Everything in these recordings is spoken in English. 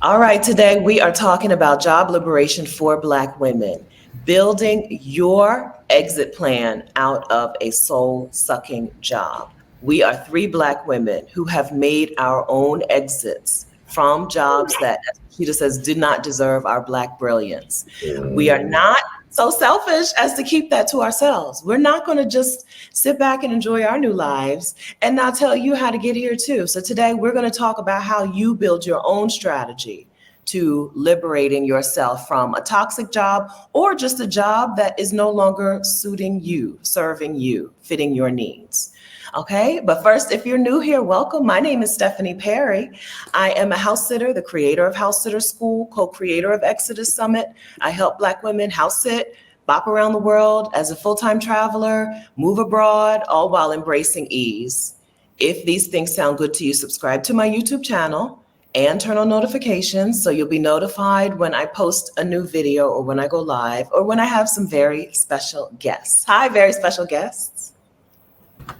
All right, today we are talking about job liberation for Black women, building your exit plan out of a soul-sucking job. We are three Black women who have made our own exits from jobs that, as Sheeta says, did not deserve our Black brilliance. We are not so selfish as to keep that to ourselves. We're not going to just sit back and enjoy our new lives and not tell you how to get here too. So today we're going to talk about how you build your own strategy to liberating yourself from a toxic job or just a job that is no longer suiting you, serving you, fitting your needs. Okay, but first, if you're new here, welcome. My name is Stephanie Perry. I am a house sitter, the creator of House Sitter School, co-creator of Exodus Summit. I help Black women house sit, bop around the world as a full-time traveler, move abroad, all while embracing ease. If these things sound good to you, subscribe to my YouTube channel and turn on notifications so you'll be notified when I post a new video or when I go live or when I have some very special guests. Hi, very special guests.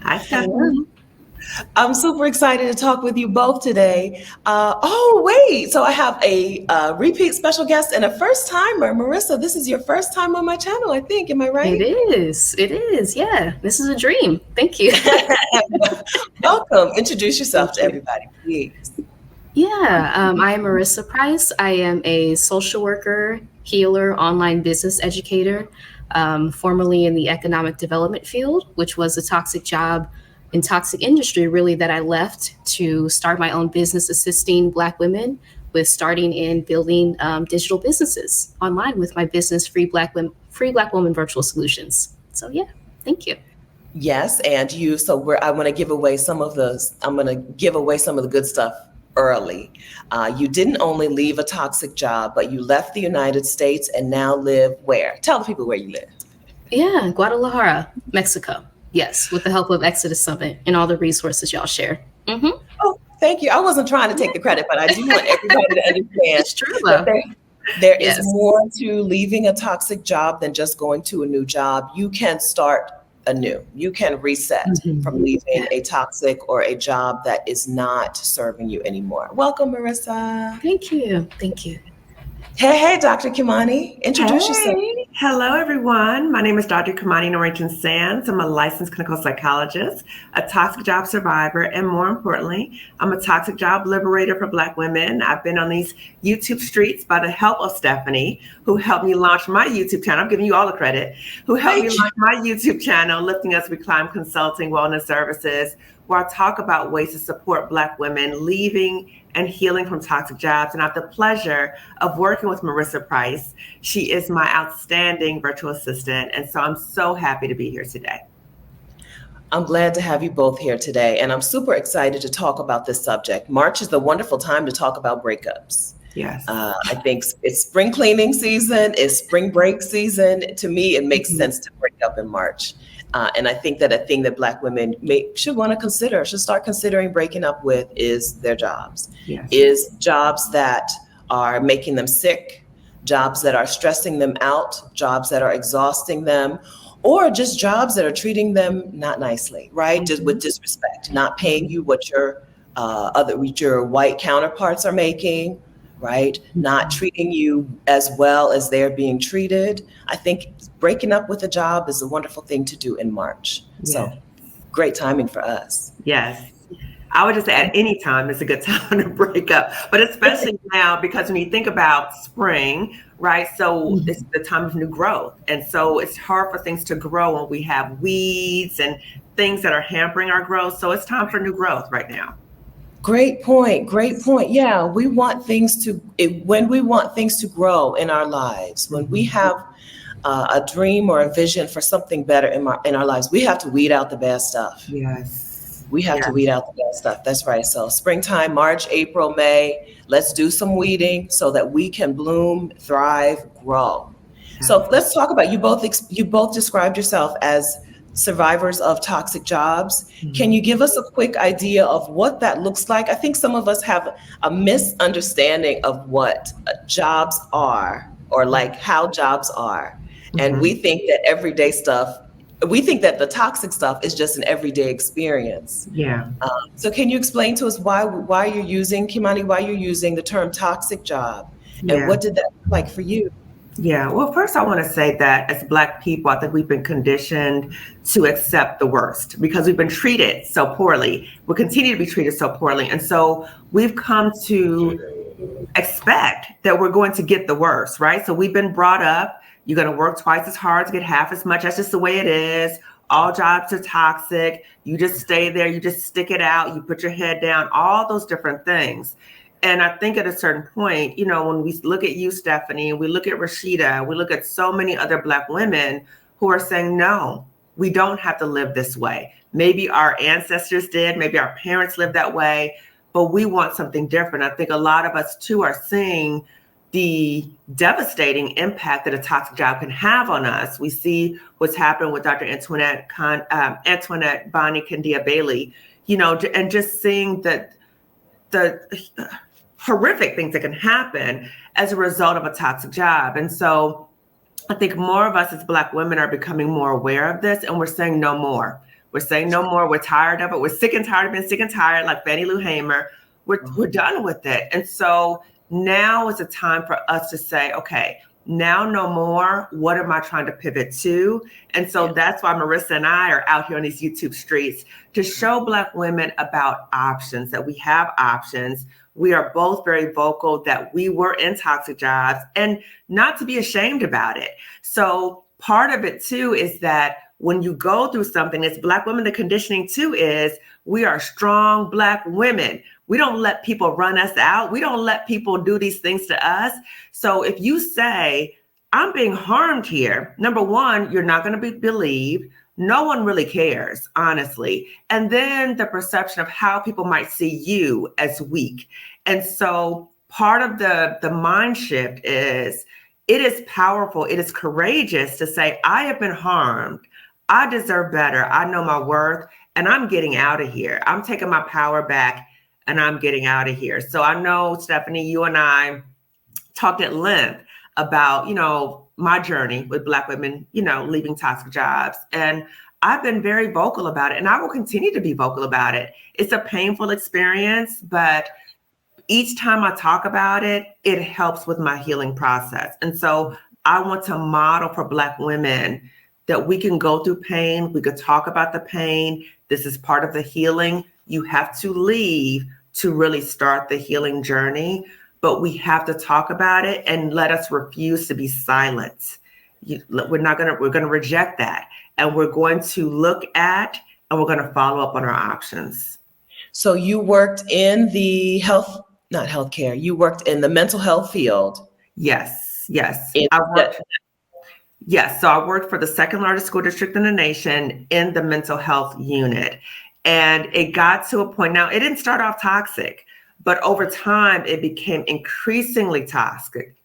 Hi, Stephanie. I'm super excited to talk with you both today. So I have a repeat special guest and a first timer. Marissa, this is your first time on my channel, I think. Am I right? It is. Yeah, this is a dream. Thank you. Welcome. Introduce yourself to everybody, please. Yeah, I am Marissa Price. I am a social worker, healer, online business educator, formerly in the economic development field, which was a toxic job in toxic industry, really, that I left to start my own business assisting Black women with starting and building digital businesses online with my business, Free Black Woman Virtual Solutions. So yeah, thank you. Yes, and you. So I want to give away some of the good stuff early. You didn't only leave a toxic job, but you left the United States and now live where? Tell the people where you live. Yeah, Guadalajara, Mexico. Yes, with the help of Exodus Summit and all the resources y'all share. Mm-hmm. Oh, thank you. I wasn't trying to take the credit, but I do want everybody to understand It's true, though. There is more to leaving a toxic job than just going to a new job. You can start anew. You can reset from leaving a toxic or a job that is not serving you anymore. Welcome, Marissa. Thank you. Thank you. Hey, Dr. Kimani, introduce yourself. Hello, everyone. My name is Dr. Kimani Norrington Sands. I'm a licensed clinical psychologist, a toxic job survivor, and more importantly, I'm a toxic job liberator for Black women. I've been on these YouTube streets by the help of Stephanie, who helped me launch my YouTube channel. I'm giving you all the credit. Who helped me launch my YouTube channel, Lifting Us We Climb Consulting Wellness Services, where I talk about ways to support Black women leaving and healing from toxic jobs. And I have the pleasure of working with Marissa Price. She is my outstanding virtual assistant. And so I'm so happy to be here today. I'm glad to have you both here today. And I'm super excited to talk about this subject. March is the wonderful time to talk about breakups. Yes. I think it's spring cleaning season, it's spring break season. To me, it makes sense to break up in March. And I think that a thing that Black women should start considering breaking up with is their jobs. Yes. Is jobs that are making them sick, jobs that are stressing them out, jobs that are exhausting them, or just jobs that are treating them not nicely, right? Just with disrespect, not paying you what your white counterparts are making, right? Not treating you as well as they're being treated. I think breaking up with a job is a wonderful thing to do in March. Yes. So great timing for us. Yes. I would just say at any time, it's a good time to break up, but especially now, because when you think about spring, right? So it's the time of new growth. And so it's hard for things to grow when we have weeds and things that are hampering our growth. So it's time for new growth right now. Great point. Yeah, when we want things to grow in our lives, when we have a dream or a vision for something better in our lives, we have to weed out the bad stuff. Yes. We have to weed out the bad stuff. That's right. So springtime, March, April, May, let's do some weeding so that we can bloom, thrive, grow. So let's talk about, you both described yourself as survivors of toxic jobs. Can you give us a quick idea of what that looks like? I think some of us have a misunderstanding of what jobs are, or like how jobs are. And we think that everyday stuff we think that the toxic stuff is just an everyday experience. Yeah. So can you explain to us why you're using, Kimani, why you're using the term toxic job? And Yeah. what did that look like for you? Yeah. Well, first, I want to say that as Black people, I think we've been conditioned to accept the worst because we've been treated so poorly. We continue to be treated so poorly. And so we've come to expect that we're going to get the worst, right? So we've been brought up, you're going to work twice as hard to get half as much. That's just the way it is. All jobs are toxic. You just stay there, you just stick it out, you put your head down, all those different things. And I think at a certain point, you know, when we look at you, Stephanie, we look at Rashida, we look at so many other Black women who are saying, no, we don't have to live this way. Maybe our ancestors did, maybe our parents lived that way, but we want something different. I think a lot of us too are seeing the devastating impact that a toxic job can have on us. We see what's happened with Dr. Antoinette Bonnie Candia Bailey, you know, and just seeing that the horrific things that can happen as a result of a toxic job. And so I think more of us as Black women are becoming more aware of this, and we're saying no more. We're saying no more. We're tired of it. We're sick and tired of being sick and tired, like Fannie Lou Hamer. We're done with it. And so now is a time for us to say, okay, now no more. What am I trying to pivot to? And so that's why Marissa and I are out here on these YouTube streets to show Black women about options, that we have options. We are both very vocal that we were in toxic jobs and not to be ashamed about it. So part of it too is that when you go through something as Black women, the conditioning too is we are strong Black women. We don't let people run us out. We don't let people do these things to us. So if you say, I'm being harmed here, number one, you're not going to be believed. No one really cares, honestly. And then the perception of how people might see you as weak. And so part of the mind shift is it is powerful. It is courageous to say, I have been harmed. I deserve better. I know my worth, and I'm getting out of here. I'm taking my power back and I'm getting out of here. So I know, Stephanie, you and I talked at length about, you know, my journey with Black women, you know, leaving toxic jobs. And I've been very vocal about it, and I will continue to be vocal about it. It's a painful experience, but each time I talk about it, it helps with my healing process. And so I want to model for Black women that we can go through pain. We could talk about the pain. This is part of the healing. You have to leave to really start the healing journey, but we have to talk about it and let us refuse to be silent. We're going to reject that. And we're going to look at, and we're going to follow up on our options. So you worked in the not healthcare, you worked in the mental health field. Yes. Yes. So I worked for the second largest school district in the nation in the mental health unit. And it got to a point, now it didn't start off toxic, but over time it became increasingly toxic.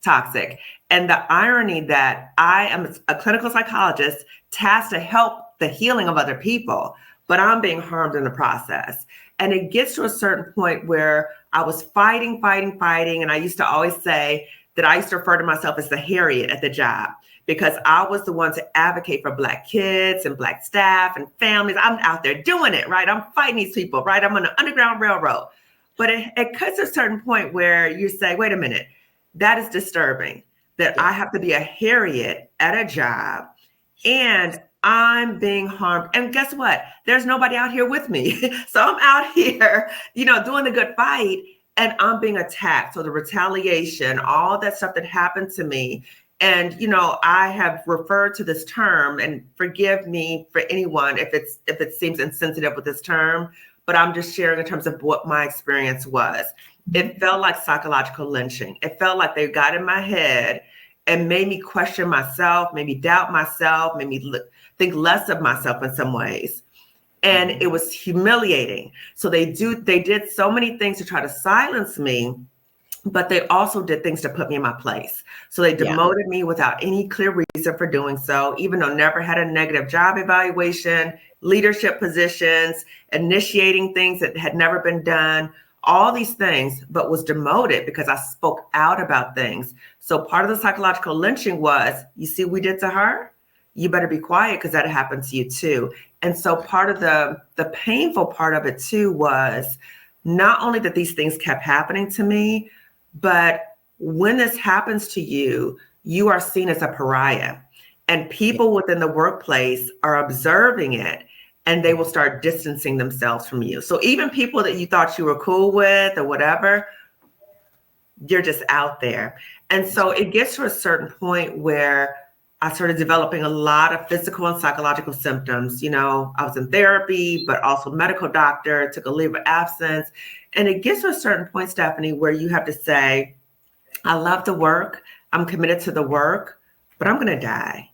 And the irony that I am a clinical psychologist tasked to help the healing of other people, but I'm being harmed in the process. And it gets to a certain point where I was fighting. And I used to always say that I used to refer to myself as the Harriet at the job, because I was the one to advocate for Black kids and Black staff and families. I'm out there doing it, right? I'm fighting these people, right? I'm on the Underground Railroad. But it cuts to a certain point where you say, wait a minute, that is disturbing, that I have to be a Harriet at a job and I'm being harmed. And guess what? There's nobody out here with me. So I'm out here, you know, doing the good fight, and I'm being attacked. So the retaliation, all that stuff that happened to me. And, you know, I have referred to this term, and forgive me for anyone if it seems insensitive with this term, but I'm just sharing in terms of what my experience was. It felt like psychological lynching. It felt like they got in my head and made me question myself, made me doubt myself, made me think less of myself in some ways. And it was humiliating. So they did so many things to try to silence me, but they also did things to put me in my place. So they demoted me without any clear reason for doing so, even though I never had a negative job evaluation, leadership positions, initiating things that had never been done, all these things, but was demoted because I spoke out about things. So part of the psychological lynching was, you see what we did to her? you better be quiet because that happened to you too. And so part of the painful part of it too was not only that these things kept happening to me, but when this happens to you, you are seen as a pariah. And people within the workplace are observing it, and they will start distancing themselves from you. So even people that you thought you were cool with or whatever, you're just out there. And so it gets to a certain point where I started developing a lot of physical and psychological symptoms. You know, I was in therapy, but also medical doctor, took a leave of absence. And it gets to a certain point, Stephanie, where you have to say, I love the work, I'm committed to the work, but I'm going to die.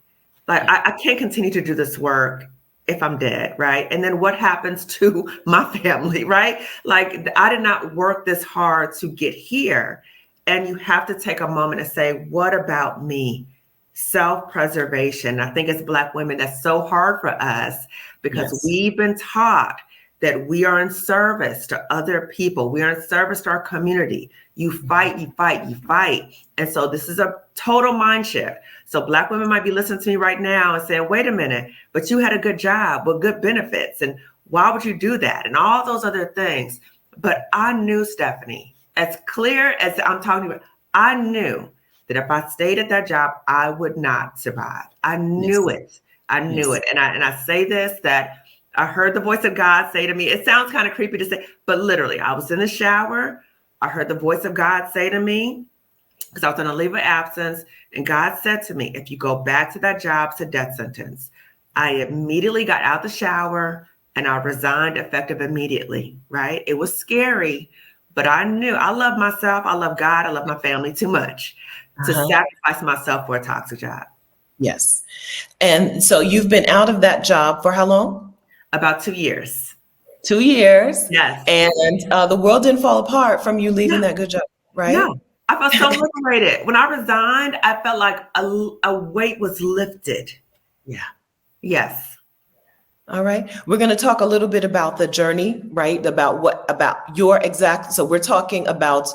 Like, I can't continue to do this work if I'm dead, right? And then what happens to my family, right? Like, I did not work this hard to get here. And you have to take a moment and say, what about me? Self-preservation. I think as Black women, that's so hard for us because we've been taught that we are in service to other people. We are in service to our community. You fight, you fight, you fight. And so this is a total mind shift. So Black women might be listening to me right now and saying, wait a minute, but you had a good job with good benefits. And why would you do that? And all those other things. But I knew, Stephanie, as clear as I'm talking about, I knew that if I stayed at that job, I would not survive. I knew it. I knew it. And I say this, that I heard the voice of God say to me, it sounds kind of creepy to say, but literally I was in the shower. I heard the voice of God say to me, because I was on a leave of absence, and God said to me, if you go back to that job, it's a death sentence. I immediately got out the shower and I resigned effective immediately, right? It was scary, but I knew I love myself. I love God. I love my family too much to sacrifice myself for a toxic job. Yes. And so you've been out of that job for how long? About 2 years. 2 years. Yes. And the world didn't fall apart from you leaving that good job, right? No, I felt so liberated. When I resigned, I felt like a weight was lifted. Yeah. Yes. All right. We're going to talk a little bit about the journey, right? About your exact. So we're talking about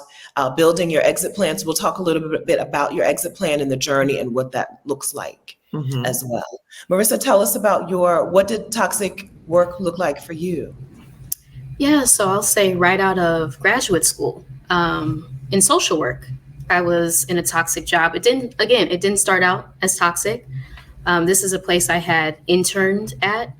building your exit plans. We'll talk a little bit about your exit plan and the journey and what that looks like as well. Marissa, tell us about what did toxic work look like for you? Yeah, so I'll say right out of graduate school, in social work, I was in a toxic job. It didn't start out as toxic. This is a place I had interned at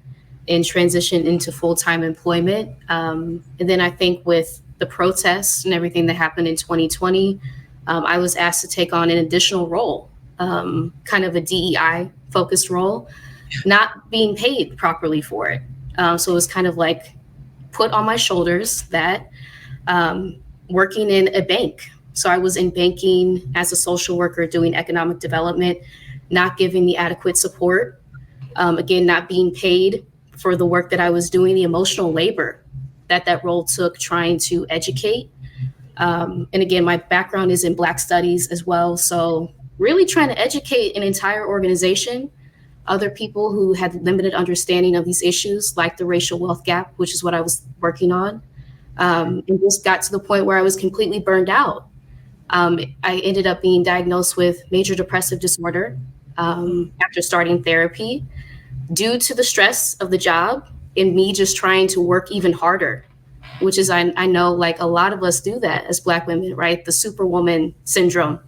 and transitioned into full-time employment. And then I think with the protests and everything that happened in 2020, I was asked to take on an additional role, kind of a DEI focused role, not being paid properly for it. So it was kind of like put on my shoulders that working in a bank. So I was in banking as a social worker doing economic development, not giving the adequate support. Again, not being paid for the work that I was doing, the emotional labor that role took trying to educate. And again, my background is in Black studies as well. So really trying to educate an entire organization, other people who had limited understanding of these issues, like the racial wealth gap, which is what I was working on. And just got to the point where I was completely burned out. I ended up being diagnosed with major depressive disorder after starting therapy due to the stress of the job and me just trying to work even harder, which is, I know like a lot of us do that as Black women, right? The superwoman syndrome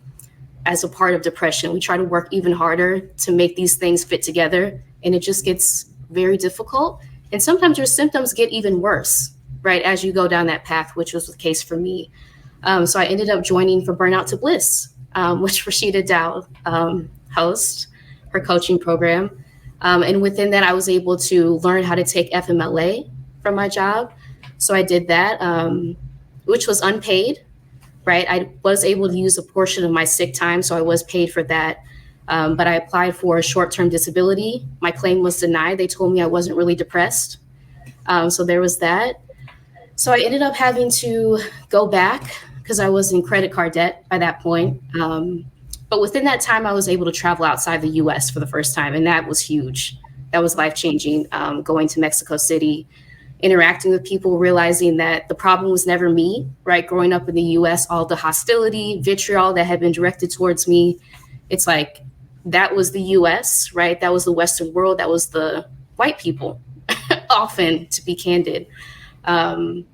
as a part of depression. We try to work even harder to make these things fit together, and it just gets very difficult. And sometimes your symptoms get even worse, right, as you go down that path, which was the case for me. So I ended up joining From Burnout to Bliss, which Rashida Dow hosts, her coaching program. And within that, I was able to learn how to take FMLA from my job. So I did that, which was unpaid, right? I was able to use a portion of my sick time, so I was paid for that. But I applied for a short-term disability. My claim was denied. They told me I wasn't really depressed. So there was that. So I ended up having to go back because I was in credit card debt by that point. But within that time, I was able to travel outside the US for the first time. And that was huge. That was life-changing, going to Mexico City, interacting with people, realizing that the problem was never me, right? Growing up in the US, all the hostility, vitriol that had been directed towards me, it's like that was the US, right? That was the Western world. That was the white people, often, to be candid.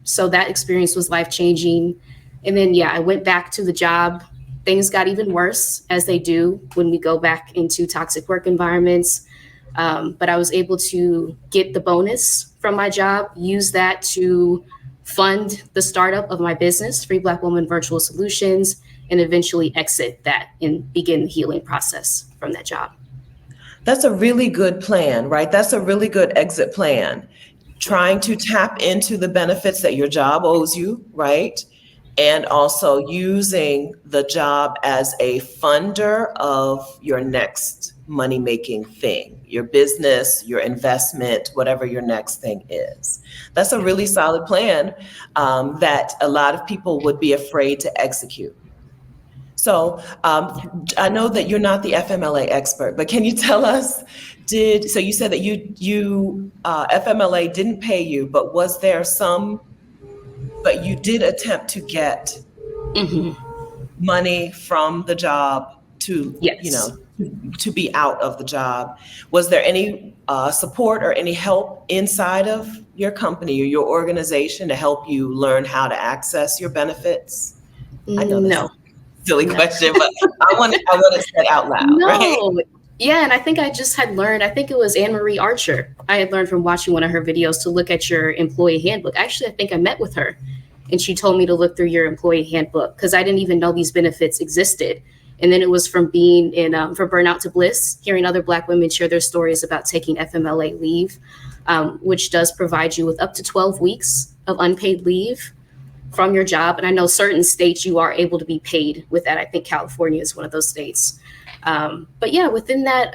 So that experience was life-changing. And then, yeah, I went back to the job. Things got even worse, as they do when we go back into toxic work environments. But I was able to get the bonus from my job, use that to fund the startup of my business, Free Black Woman Virtual Solutions, and eventually exit that and begin the healing process from that job. That's a really good plan, right? That's a really good exit plan. Trying to tap into the benefits that your job owes you, right? And also using the job as a funder of your next money-making thing, your business, your investment, whatever your next thing is. That's a really solid plan that a lot of people would be afraid to execute. So I know that you're not the FMLA expert, but can you tell us, so you said that you FMLA didn't pay you, but was there but you did attempt to get money from the job to, Yes. to be out of the job. Was there any support or any help inside of your company or your organization to help you learn how to access your benefits? I know this is a silly question, but I want to say it out loud, right? Yeah, and I think I just had learned, I think it was Anne-Marie Archer. I had learned from watching one of her videos to look at your employee handbook. Actually, I think I met with her and she told me to look through your employee handbook because I didn't even know these benefits existed. And then it was from being in For Burnout to Bliss, hearing other Black women share their stories about taking FMLA leave, which does provide you with up to 12 weeks of unpaid leave from your job. And I know certain states you are able to be paid with that. I think California is one of those states. But yeah, within that,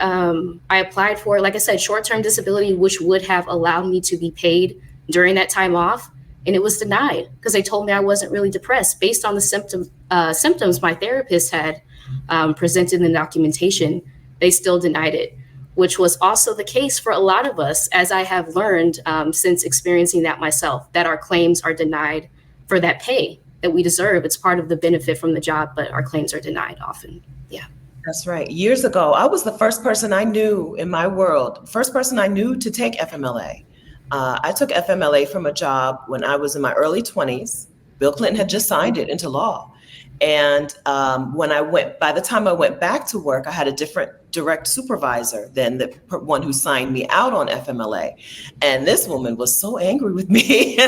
I applied for, like I said, short-term disability, which would have allowed me to be paid during that time off. And it was denied because they told me I wasn't really depressed based on the symptoms my therapist had presented in the documentation. They still denied it, which was also the case for a lot of us, as I have learned since experiencing that myself, that our claims are denied for that pay that we deserve. It's part of the benefit from the job, but our claims are denied often. Yeah. That's right. Years ago, I was the first person I knew in my world, first person I knew to take FMLA. I took FMLA from a job when I was in my early 20s. Bill Clinton had just signed it into law. And by the time I went back to work, I had a different direct supervisor than the one who signed me out on FMLA. And this woman was so angry with me.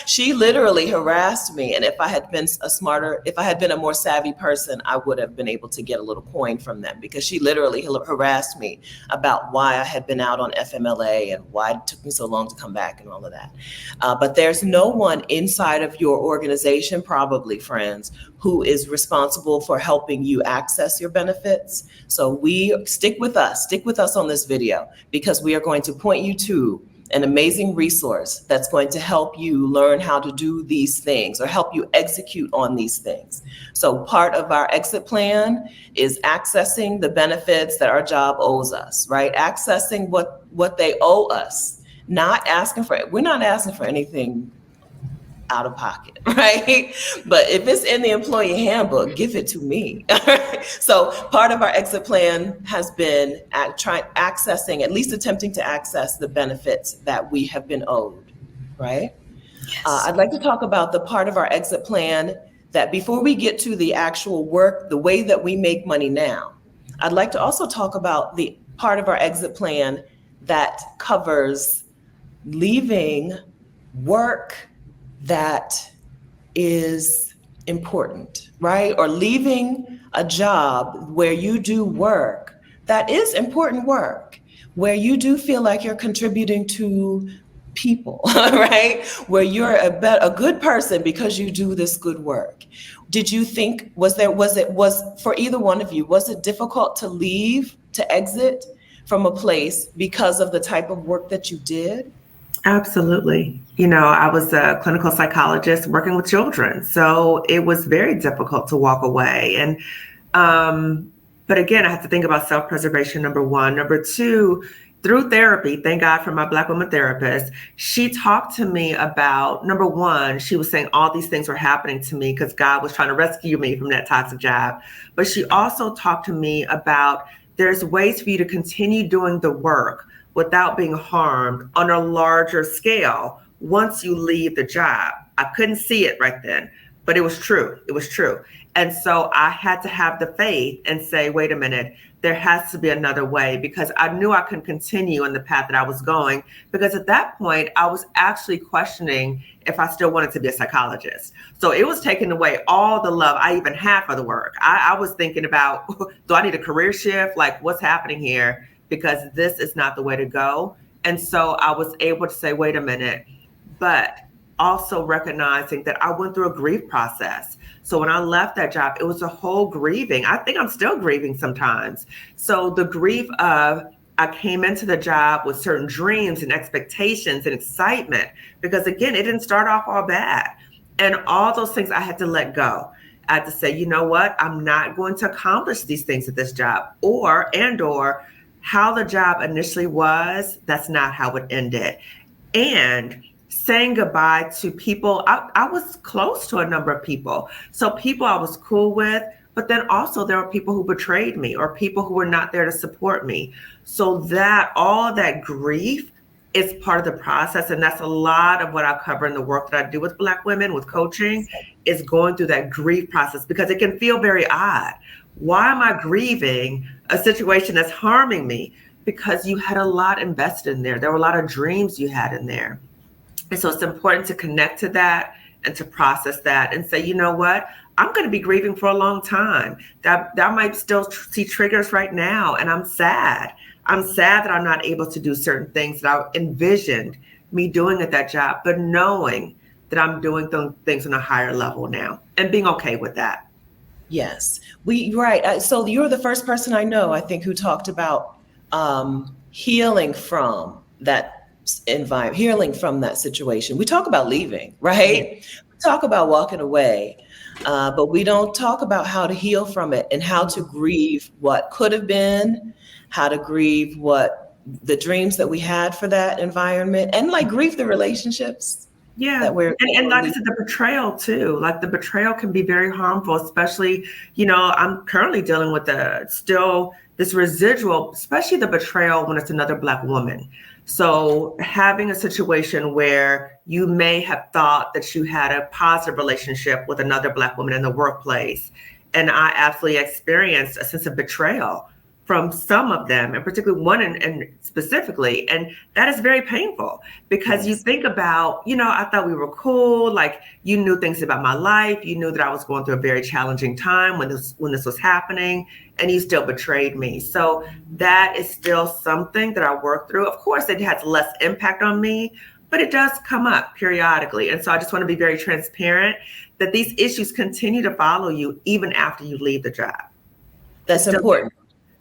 She literally harassed me. And if I had been a more savvy person, I would have been able to get a little coin from them because she literally harassed me about why I had been out on FMLA and why it took me so long to come back and all of that. But there's no one inside of your organization, probably, friends, who is responsible for helping you access your benefits. So stick with us on this video, because we are going to point you to an amazing resource that's going to help you learn how to do these things or help you execute on these things. So part of our exit plan is accessing the benefits that our job owes us, right? Accessing what they owe us, we're not asking for anything out of pocket, right? But if it's in the employee handbook, give it to me. So part of our exit plan has been at least attempting to access the benefits that we have been owed, right? Yes. I'd like to talk about the part of our exit plan that before we get to the actual work, the way that we make money now, I'd like to also talk about the part of our exit plan that covers leaving work that is important, right? Or leaving a job where you do work that is important work, where you do feel like you're contributing to people, right? Where you're a good person because you do this good work. Did you think, was for either one of you, was it difficult to leave, to exit from a place because of the type of work that you did? Absolutely. I was a clinical psychologist working with children, so it was very difficult to walk away. And, but again, I have to think about self-preservation, number one. Number two, through therapy, thank God for my Black woman therapist, she talked to me about, number one, she was saying all these things were happening to me because God was trying to rescue me from that toxic job. But she also talked to me about there's ways for you to continue doing the work without being harmed on a larger scale once you leave the job. I couldn't see it right then, but it was true. It was true. And so I had to have the faith and say, wait a minute, there has to be another way, because I knew I couldn't continue on the path that I was going, because at that point I was actually questioning if I still wanted to be a psychologist. So it was taking away all the love I even had for the work. I was thinking about, do I need a career shift? Like, what's happening here? Because this is not the way to go. And so I was able to say, wait a minute, but also recognizing that I went through a grief process. So when I left that job, it was a whole grieving. I think I'm still grieving sometimes. So the grief of, I came into the job with certain dreams and expectations and excitement, because again, it didn't start off all bad. And all those things I had to let go. I had to say, you know what? I'm not going to accomplish these things at this job, or how the job initially was, that's not how it ended. And saying goodbye to people. I was close to a number of people. So people I was cool with, but then also there were people who betrayed me, or people who were not there to support me. So that all that grief is part of the process. And that's a lot of what I cover in the work that I do with Black women, with coaching, is going through that grief process, because it can feel very odd. Why am I grieving a situation that's harming me? Because you had a lot invested in there. There were a lot of dreams you had in there. And so it's important to connect to that and to process that and say, you know what, I'm going to be grieving for a long time. That might still see triggers right now. And I'm sad. I'm sad that I'm not able to do certain things that I envisioned me doing at that job, but knowing that I'm doing things on a higher level now and being okay with that. Yes, right. So you're the first person I know, I think, who talked about healing from that environment, healing from that situation. We talk about leaving, right? We talk about walking away, but we don't talk about how to heal from it and how to grieve what could have been, how to grieve what the dreams that we had for that environment, and like grieve the relationships. Yeah. And like I said, the betrayal too, like the betrayal can be very harmful, especially, I'm currently dealing with this residual, especially the betrayal when it's another Black woman. So having a situation where you may have thought that you had a positive relationship with another Black woman in the workplace, and I absolutely experienced a sense of betrayal from some of them, and particularly one and specifically. And that is very painful, because you think about, I thought we were cool. Like, you knew things about my life. You knew that I was going through a very challenging time when this was happening, and you still betrayed me. So that is still something that I work through. Of course, it has less impact on me, but it does come up periodically. And so I just want to be very transparent that these issues continue to follow you even after you leave the job. That's important.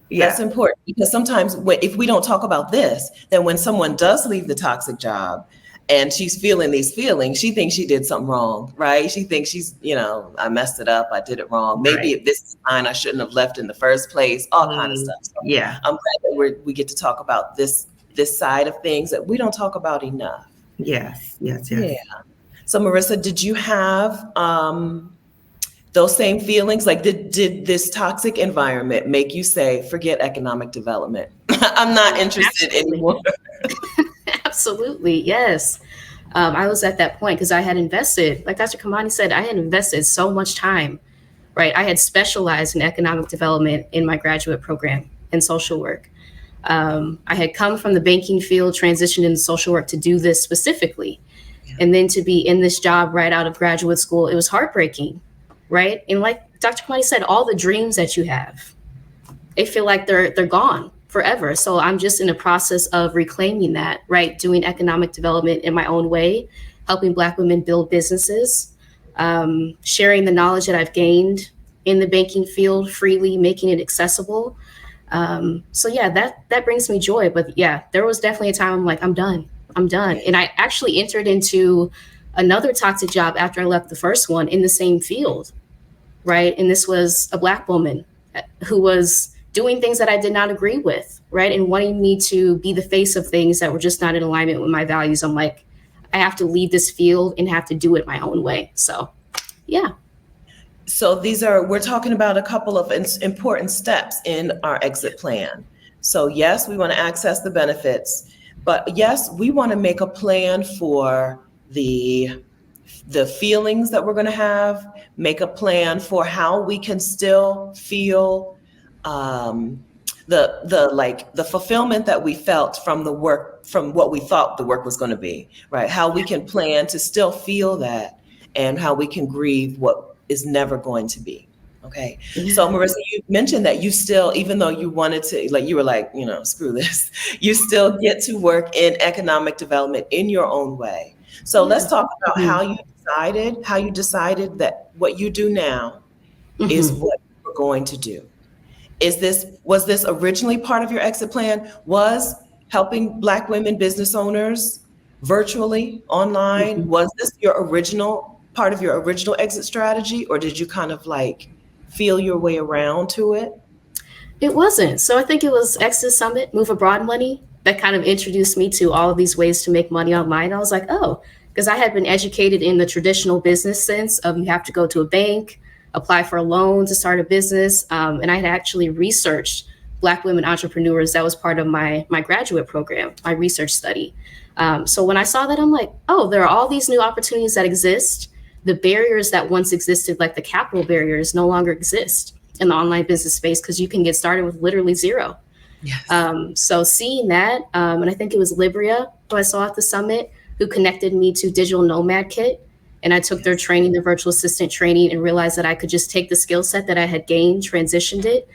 Yeah. That's important, because sometimes if we don't talk about this, then when someone does leave the toxic job and she's feeling these feelings, she thinks she did something wrong, right? She thinks she's, I messed it up. I did it wrong. Maybe if this is fine, I shouldn't have left in the first place, all kind of stuff. So yeah. I'm glad that we get to talk about this side of things that we don't talk about enough. Yes. Yeah. So Marissa, did you have those same feelings? Like, did this toxic environment make you say, forget economic development? I'm not interested anymore. Absolutely. Yes. I was at that point because I had invested, like Dr. Kimani said, I had invested so much time, right? I had specialized in economic development in my graduate program in social work. I had come from the banking field, transitioned into social work to do this specifically. Yeah. And then to be in this job right out of graduate school, it was heartbreaking. Right. And like Dr. Kimani said, all the dreams that you have, they feel like they're gone forever. So I'm just in the process of reclaiming that, right? Doing economic development in my own way, helping Black women build businesses, sharing the knowledge that I've gained in the banking field freely, making it accessible. So yeah, that brings me joy. But yeah, there was definitely a time I'm like, I'm done. And I actually entered into another toxic job after I left the first one in the same field. Right. And this was a Black woman who was doing things that I did not agree with. Right. And wanting me to be the face of things that were just not in alignment with my values. I'm like, I have to leave this field and have to do it my own way. So, yeah. So we're talking about a couple of important steps in our exit plan. So yes, we want to access the benefits, but yes, we want to make a plan for the feelings that we're going to have, make a plan for how we can still feel the fulfillment that we felt from the work, from what we thought the work was going to be, right? How we can plan to still feel that, and how we can grieve what is never going to be. Okay. So Marissa, you mentioned that you still, even though you wanted to, like, you were like, screw this, you still get to work in economic development in your own way. So let's talk about how you decided that what you do now is what you're going to do. Was this originally part of your exit plan? Was helping Black women business owners virtually, online, was this part of your original exit strategy, or did you kind of like feel your way around to it? It wasn't. So I think it was Exit Summit, Move Abroad Money, that kind of introduced me to all of these ways to make money online. I was like, oh, because I had been educated in the traditional business sense of you have to go to a bank, apply for a loan to start a business. And I had actually researched Black women entrepreneurs. That was part of my graduate program, my research study. So when I saw that, I'm like, oh, there are all these new opportunities that exist. The barriers that once existed, like the capital barriers, no longer exist in the online business space because you can get started with literally zero. Yes. So seeing that, and I think it was Libria who I saw at the summit who connected me to Digital Nomad Kit. And I took their training, the virtual assistant training, and realized that I could just take the skill set that I had gained, transitioned it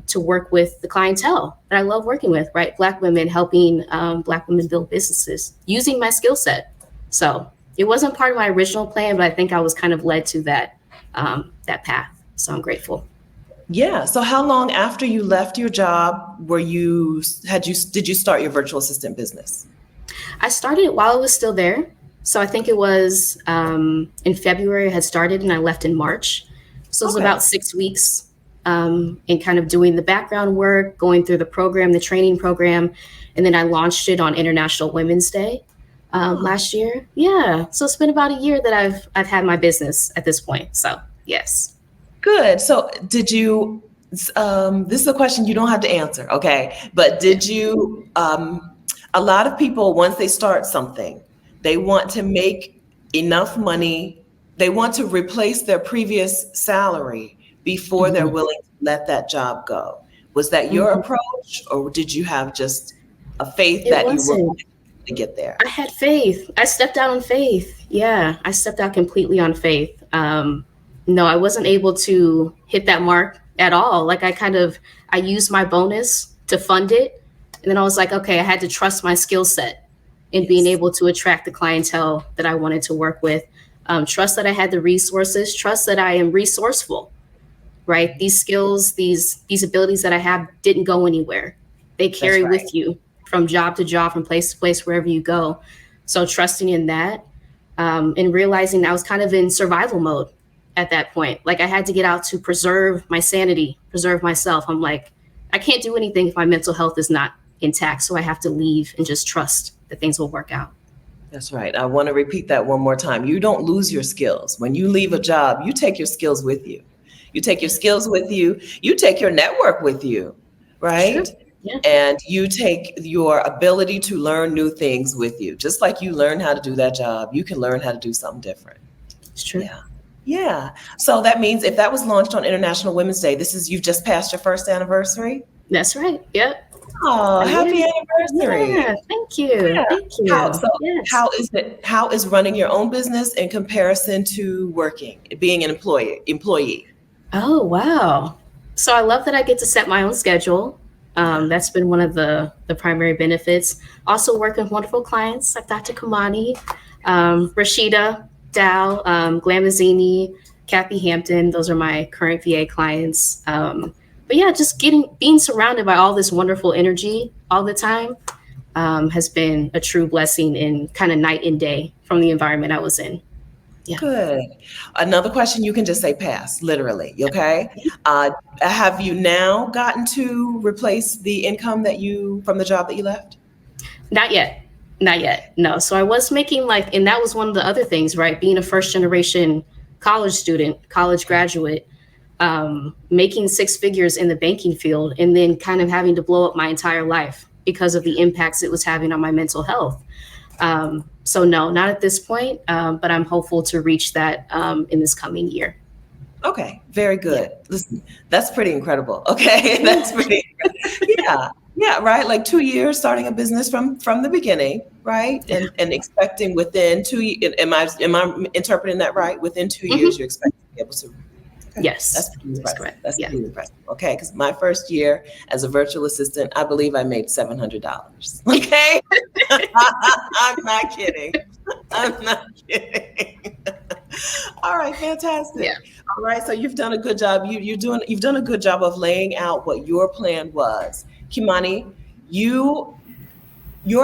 to work with the clientele that I love working with, right? Black women, helping Black women build businesses using my skill set. So it wasn't part of my original plan, but I think I was kind of led to that path. So I'm grateful. Yeah. So how long after you left your job did you start your virtual assistant business? I started it while I was still there. So I think it was in February I had started and I left in March. So it was about 6 weeks in kind of doing the background work, going through the program, the training program. And then I launched it on International Women's Day last year. Yeah. So it's been about a year that I've had my business at this point. So yes. Good. So did you, this is a question you don't have to answer. Okay. But did you, a lot of people, once they start something, they want to make enough money. They want to replace their previous salary before they're willing to let that job go. Was that your approach, or did you have just a faith that you were going to get there? I had faith. I stepped out on faith. Yeah, I stepped out completely on faith. No, I wasn't able to hit that mark at all. Like I used my bonus to fund it. And then I was like, okay, I had to trust my skill set in being able to attract the clientele that I wanted to work with. Trust that I had the resources, trust that I am resourceful, right? These skills, these abilities that I have didn't go anywhere. They carry with you from job to job, from place to place, wherever you go. So trusting in that and realizing I was kind of in survival mode at that point. Like I had to get out to preserve my sanity, preserve myself. I'm like, I can't do anything if my mental health is not intact. So I have to leave and just trust that things will work out. That's right. I want to repeat that one more time. You don't lose your skills. When you leave a job, you take your skills with you. You take your skills with you. You take your network with you, right? Sure. Yeah. And you take your ability to learn new things with you. Just like you learn how to do that job, you can learn how to do something different. It's true. Yeah. Yeah. So that means if that was launched on International Women's Day, you've just passed your first anniversary? That's right. Yep. Oh, happy anniversary. Yeah, thank you. Yeah. Thank you. How is running your own business in comparison to being an employee? Oh, wow. So I love that I get to set my own schedule. That's been one of the primary benefits. Also working with wonderful clients like Dr. Kimani, Rashida, Dow, Glamazini, Kathy Hampton. Those are my current VA clients. But yeah, just being surrounded by all this wonderful energy all the time has been a true blessing and kind of night and day from the environment I was in. Yeah. Good. Another question, you can just say pass, literally. Okay. Have you now gotten to replace the income from the job that you left? Not yet. No. So I was making and that was one of the other things, right? Being a first generation college student, college graduate, making six figures in the banking field, and then kind of having to blow up my entire life because of the impacts it was having on my mental health. So no, not at this point, but I'm hopeful to reach that in this coming year. Okay, very good. Listen, that's pretty incredible. Okay, that's pretty. Yeah, right. Like 2 years starting a business from the beginning, right? And expecting within 2 years. Am I interpreting that right? Within 2 years, you expect to be able to. Okay. Yes, That's pretty impressive. correct. That's pretty impressive. Okay, because my first year as a virtual assistant, I believe I made $700. Okay, I'm not kidding. I'm not kidding. All right, fantastic. Yeah. All right, so you've done a good job. You've done a good job of laying out what your plan was. Kimani, your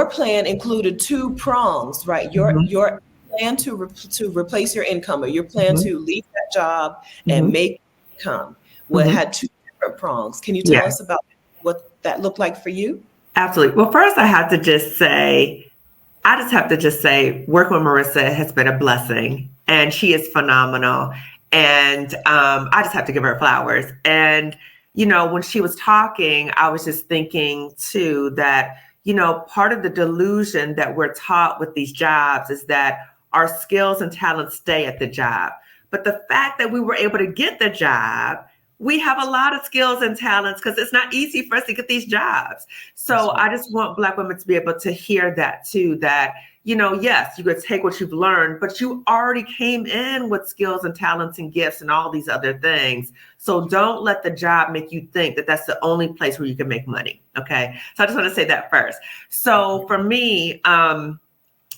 plan included two prongs, right? Your plan to replace your income, or your plan to leave that job and make income, had two different prongs. Can you tell us about what that looked like for you? Absolutely. Well, first I just have to say, working with Marissa has been a blessing, and she is phenomenal. And I just have to give her flowers. And, when she was talking, I was just thinking too that, part of the delusion that we're taught with these jobs is that our skills and talents stay at the job. But the fact that we were able to get the job, we have a lot of skills and talents, because it's not easy for us to get these jobs. So I just want Black women to be able to hear that too, that, yes, you could take what you've learned, but you already came in with skills and talents and gifts and all these other things. So don't let the job make you think that that's the only place where you can make money. Okay. So I just want to say that first. So for me,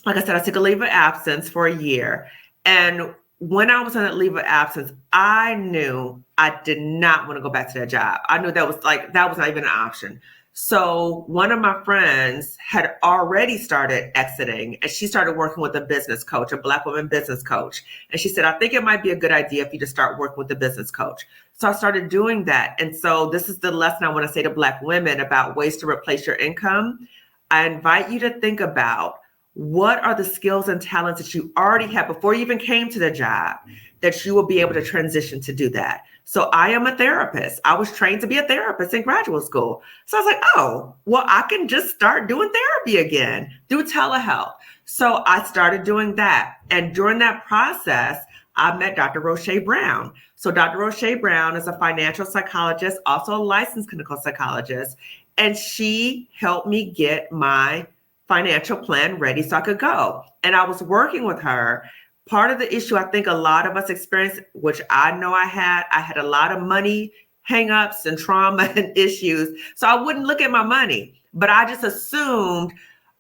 like I said, I took a leave of absence for a year. And when I was on that leave of absence, I knew I did not want to go back to that job. I knew that was not even an option. So one of my friends had already started exiting, and she started working with a business coach, a Black woman business coach. And she said, I think it might be a good idea for you to start working with a business coach. So I started doing that. And so this is the lesson I want to say to Black women about ways to replace your income. I invite you to think about, what are the skills and talents that you already have before you even came to the job that you will be able to transition to do that? So I am a therapist. I was trained to be a therapist in graduate school. So I was like, oh, well, I can just start doing therapy again, do telehealth. So I started doing that. And during that process, I met Dr. Roche Brown. So Dr. Roche Brown is a financial psychologist, also a licensed clinical psychologist. And she helped me get my financial plan ready so I could go. And I was working with her. Part of the issue I think a lot of us experienced, which I know I had a lot of money hangups and trauma and issues. So I wouldn't look at my money, but I just assumed,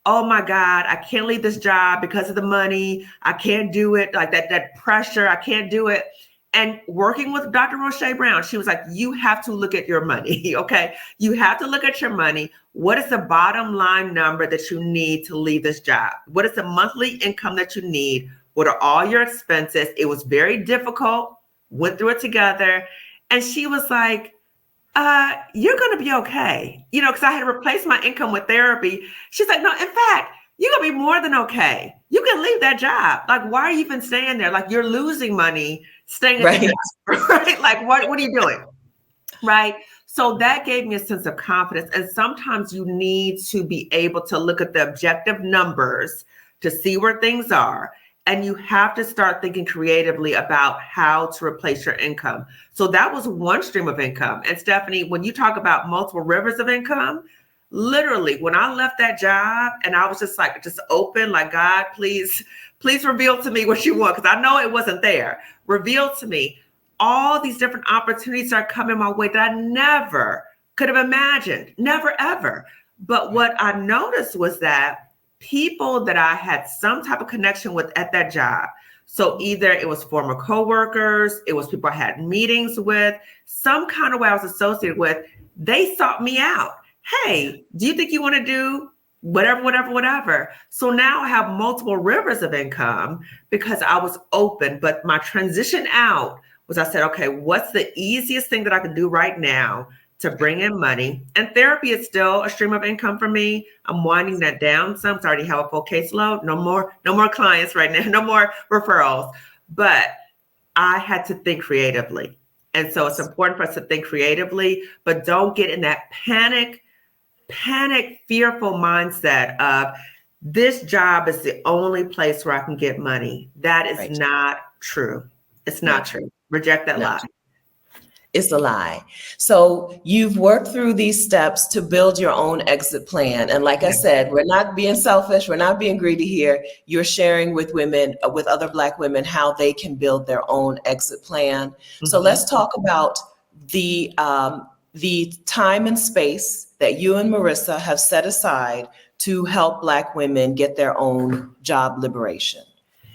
oh my God, I can't leave this job because of the money. I can't do it. Like that pressure, I can't do it. And working with Dr. Roche Brown, she was like, you have to look at your money, okay? You have to look at your money. What is the bottom line number that you need to leave this job? What is the monthly income that you need? What are all your expenses? It was very difficult, went through it together. And she was like, you're going to be okay. Because I had replaced my income with therapy. She's like, no, in fact, you're going to be more than okay. You can leave that job. Like, why are you even staying there? Like, you're losing money staying at the job, right? Like, what are you doing? Right? So that gave me a sense of confidence. And sometimes you need to be able to look at the objective numbers to see where things are. And you have to start thinking creatively about how to replace your income. So that was one stream of income. And Stephanie, when you talk about multiple rivers of income, literally, when I left that job and I was just open, like, God, please reveal to me what you want, because I know it wasn't there. Reveal to me. All these different opportunities are coming my way that I never could have imagined, never, ever. But what I noticed was that people that I had some type of connection with at that job, so either it was former coworkers, it was people I had meetings with, some kind of way I was associated with, they sought me out. Hey, do you think you want to do whatever? So now I have multiple rivers of income because I was open. But my transition out was, I said, okay, what's the easiest thing that I can do right now to bring in money? And therapy is still a stream of income for me. I'm winding that down some, so I already have a full caseload. No more clients right now, no more referrals. But I had to think creatively. And so it's important for us to think creatively, but don't get in that panic, fearful mindset of this job is the only place where I can get money. That is not true. It's not true. Reject that lie. It's a lie. So you've worked through these steps to build your own exit plan. And like I said, we're not being selfish. We're not being greedy here. You're sharing with women, with other Black women, how they can build their own exit plan. So let's talk about the time and space that you and Marissa have set aside to help Black women get their own job liberation.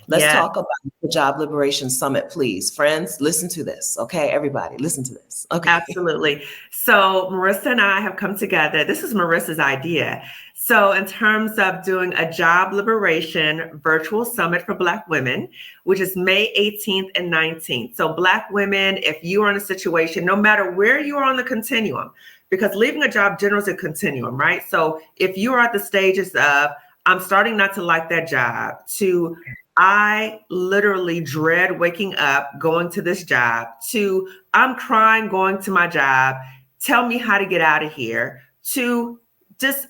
Let's talk about the Job Liberation Summit, please. Friends, listen to this, okay? Everybody, listen to this. Okay. Absolutely. So Marissa and I have come together. This is Marissa's idea. So in terms of doing a Job Liberation Virtual Summit for Black women, which is May 18th and 19th. So Black women, if you are in a situation, no matter where you are on the continuum, because leaving a job generally is a continuum, right? So if you are at the stages of, I'm starting not to like that job, to I literally dread waking up, going to this job, to I'm crying going to my job, tell me how to get out of here, to just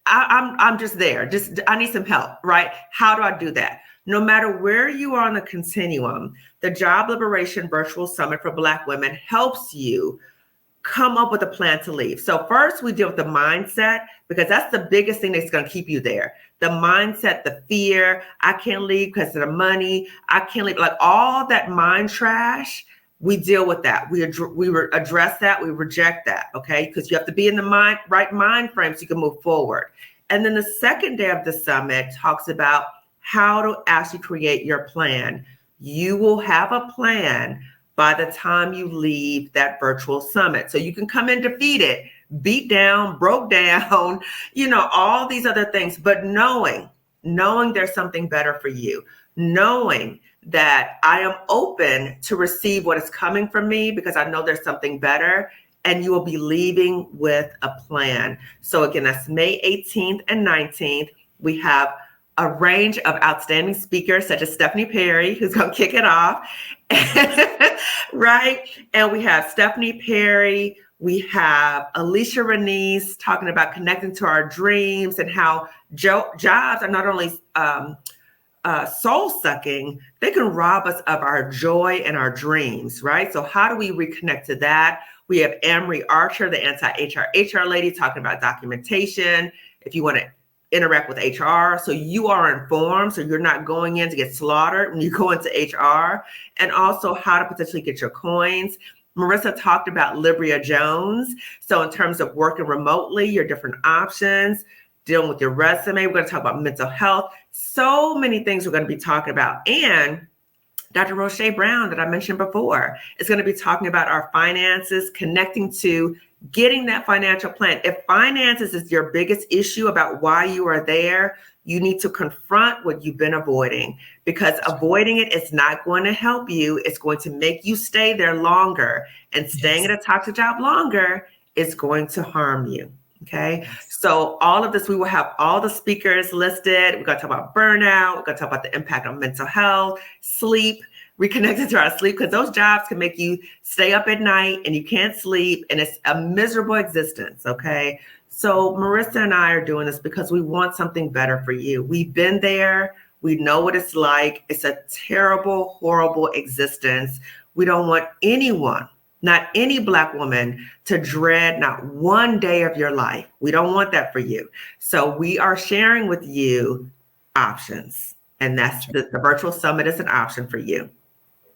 I'm just there. Just I need some help, right? How do I do that? No matter where you are on the continuum, the Job Liberation Virtual Summit for Black Women helps you come up with a plan to leave. So first we deal with the mindset, because that's the biggest thing that's going to keep you there. The mindset, the fear, I can't leave because of the money. I can't leave, like all that mind trash. We deal with that. We address that. We reject that. Okay. Because you have to be in the right mind frame so you can move forward. And then the second day of the summit talks about how to actually create your plan. You will have a plan by the time you leave that virtual summit. So you can come in defeated, beat down, broke down, all these other things, but knowing there's something better for you, knowing that I am open to receive what is coming from me because I know there's something better, and you will be leaving with a plan. So again, that's May 18th and 19th. We have a range of outstanding speakers such as Stephanie Perry, who's going to kick it off, right? And we have Stephanie Perry, we have Alicia Renese talking about connecting to our dreams and how jobs are not only soul-sucking, they can rob us of our joy and our dreams, right? So how do we reconnect to that? We have Anne-Marie Archer, the anti-HR lady, talking about documentation. If you want to interact with HR, so you are informed, so you're not going in to get slaughtered when you go into HR, and also how to potentially get your coins. Marissa talked about Libria Jones. So in terms of working remotely, your different options, dealing with your resume, we're going to talk about mental health. So many things we're going to be talking about. And Dr. Roche Brown, that I mentioned before, is going to be talking about our finances, connecting to getting that financial plan. If finances is your biggest issue about why you are there, you need to confront what you've been avoiding, because avoiding it is not going to help you. It's going to make you stay there longer, and staying at a toxic job longer is going to harm you. Okay. So all of this, we will have all the speakers listed. We're going to talk about burnout. We're going to talk about the impact on mental health, sleep, reconnected to our sleep, because those jobs can make you stay up at night and you can't sleep, and it's a miserable existence. Okay. So Marissa and I are doing this because we want something better for you. We've been there. We know what it's like. It's a terrible, horrible existence. We don't want anyone, not any Black woman, to dread not one day of your life. We don't want that for you. So we are sharing with you options, and that's the virtual summit is an option for you.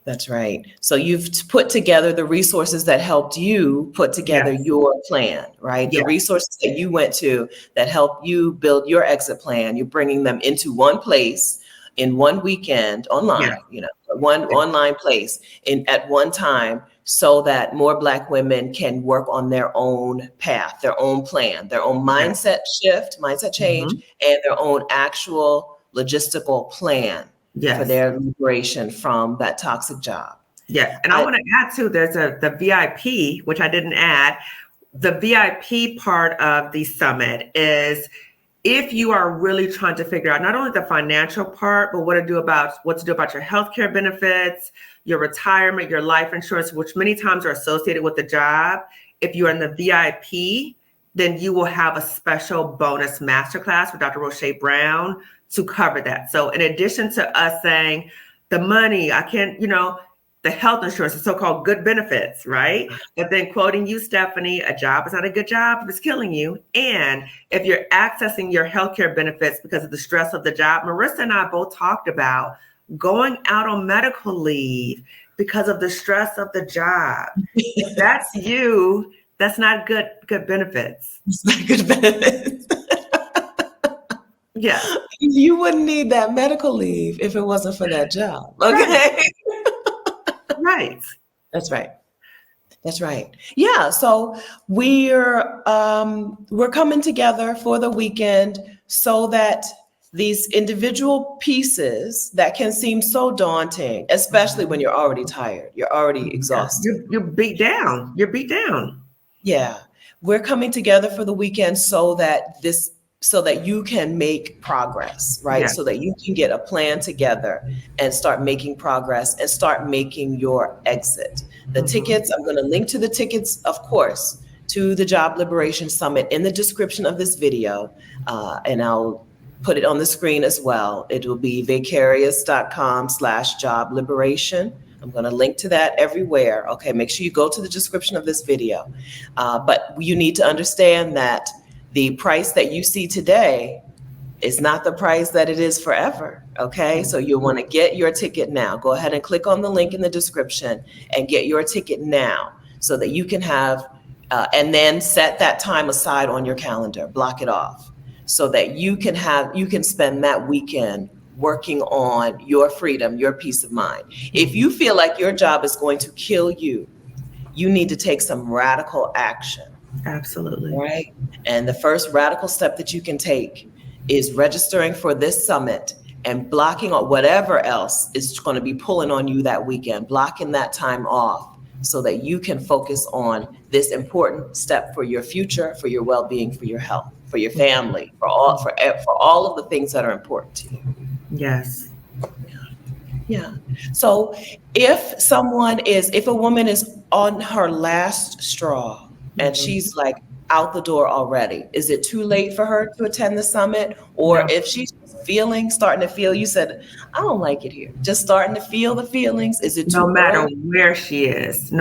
That's right. So you've put together the resources that helped you put together your plan, right? The resources that you went to that helped you build your exit plan. You're bringing them into one place in one weekend online, one online place at one time, so that more Black women can work on their own path, their own plan, their own mindset shift, mindset change, and their own actual logistical plan for their liberation from that toxic job. Yeah. And I want to add too, there's the VIP, which I didn't add. The VIP part of the summit is if you are really trying to figure out not only the financial part, but what to do about your healthcare benefits, your retirement, your life insurance, which many times are associated with the job. If you're in the VIP, then you will have a special bonus masterclass with Dr. Roche Brown to cover that. So in addition to us saying the money, I can't, the health insurance, the so-called good benefits, right? But then quoting you, Stephanie, a job is not a good job if it's killing you. And if you're accessing your healthcare benefits because of the stress of the job, Marissa and I both talked about going out on medical leave because of the stress of the job. If that's you, that's not good benefits. It's not good benefits. Yeah. You wouldn't need that medical leave if it wasn't for that job. Okay. Right. That's right. That's right. Yeah. So we're coming together for the weekend so that these individual pieces that can seem so daunting, especially when you're already tired, you're already exhausted. You're beat down. You're beat down. Yeah. We're coming together for the weekend so that you can make progress, right? Yes. So that you can get a plan together and start making progress and start making your exit. The tickets, I'm going to link to the tickets, of course, to the Job Liberation Summit in the description of this video. And I'll put it on the screen as well. It will be vicarious.com/job liberation. I'm going to link to that everywhere. Okay, make sure you go to the description of this video. But you need to understand that the price that you see today is not the price that it is forever. Okay, so you'll want to get your ticket now. Go ahead and click on the link in the description and get your ticket now so that you can have, and then set that time aside on your calendar, block it off so that you can spend that weekend working on your freedom, your peace of mind. If you feel like your job is going to kill you, you need to take some radical action. Absolutely. Right. And the first radical step that you can take is registering for this summit and blocking out whatever else is going to be pulling on you that weekend, blocking that time off so that you can focus on this important step for your future, for your well-being, for your health, for your family, for all of the things that are important to you. Yes. Yeah. So if a woman is on her last straw, and she's like out the door already, is it too late for her to attend the summit? Or if she's starting to feel, you said, I don't like it here, just starting to feel the feelings, is it too No matter early? where she is,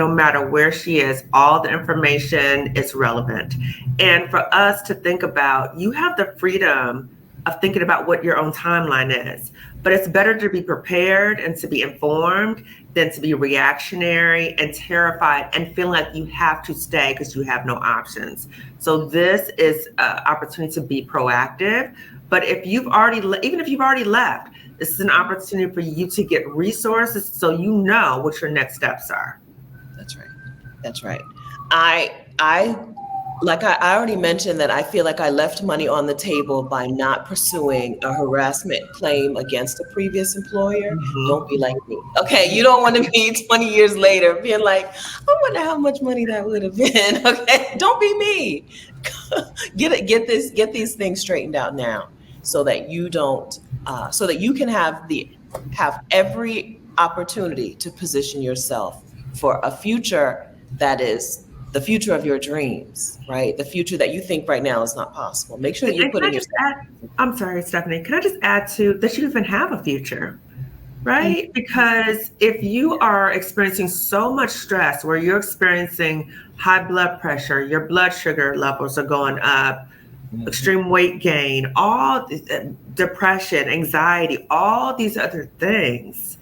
all the information is relevant. And for us to think about, you have the freedom of thinking about what your own timeline is. But it's better to be prepared and to be informed than to be reactionary and terrified and feeling like you have to stay because you have no options. So this is an opportunity to be proactive. But if you've already, even if you've already left, this is an opportunity for you to get resources so you know what your next steps are. That's right. That's right. I already mentioned that I feel like I left money on the table by not pursuing a harassment claim against a previous employer. Don't be like me. Okay, you don't want to be 20 years later being like, I wonder how much money that would have been. Okay, don't be me. Get these things straightened out now, so that you don't, so that you can have every opportunity to position yourself for a future that is the future of your dreams, right? The future that you think right now is not possible. Make sure that you're putting I'm sorry, Stephanie, can I just add to that you even have a future, right? Because if you are experiencing so much stress where you're experiencing high blood pressure, your blood sugar levels are going up, extreme weight gain, all depression, anxiety, all these other things,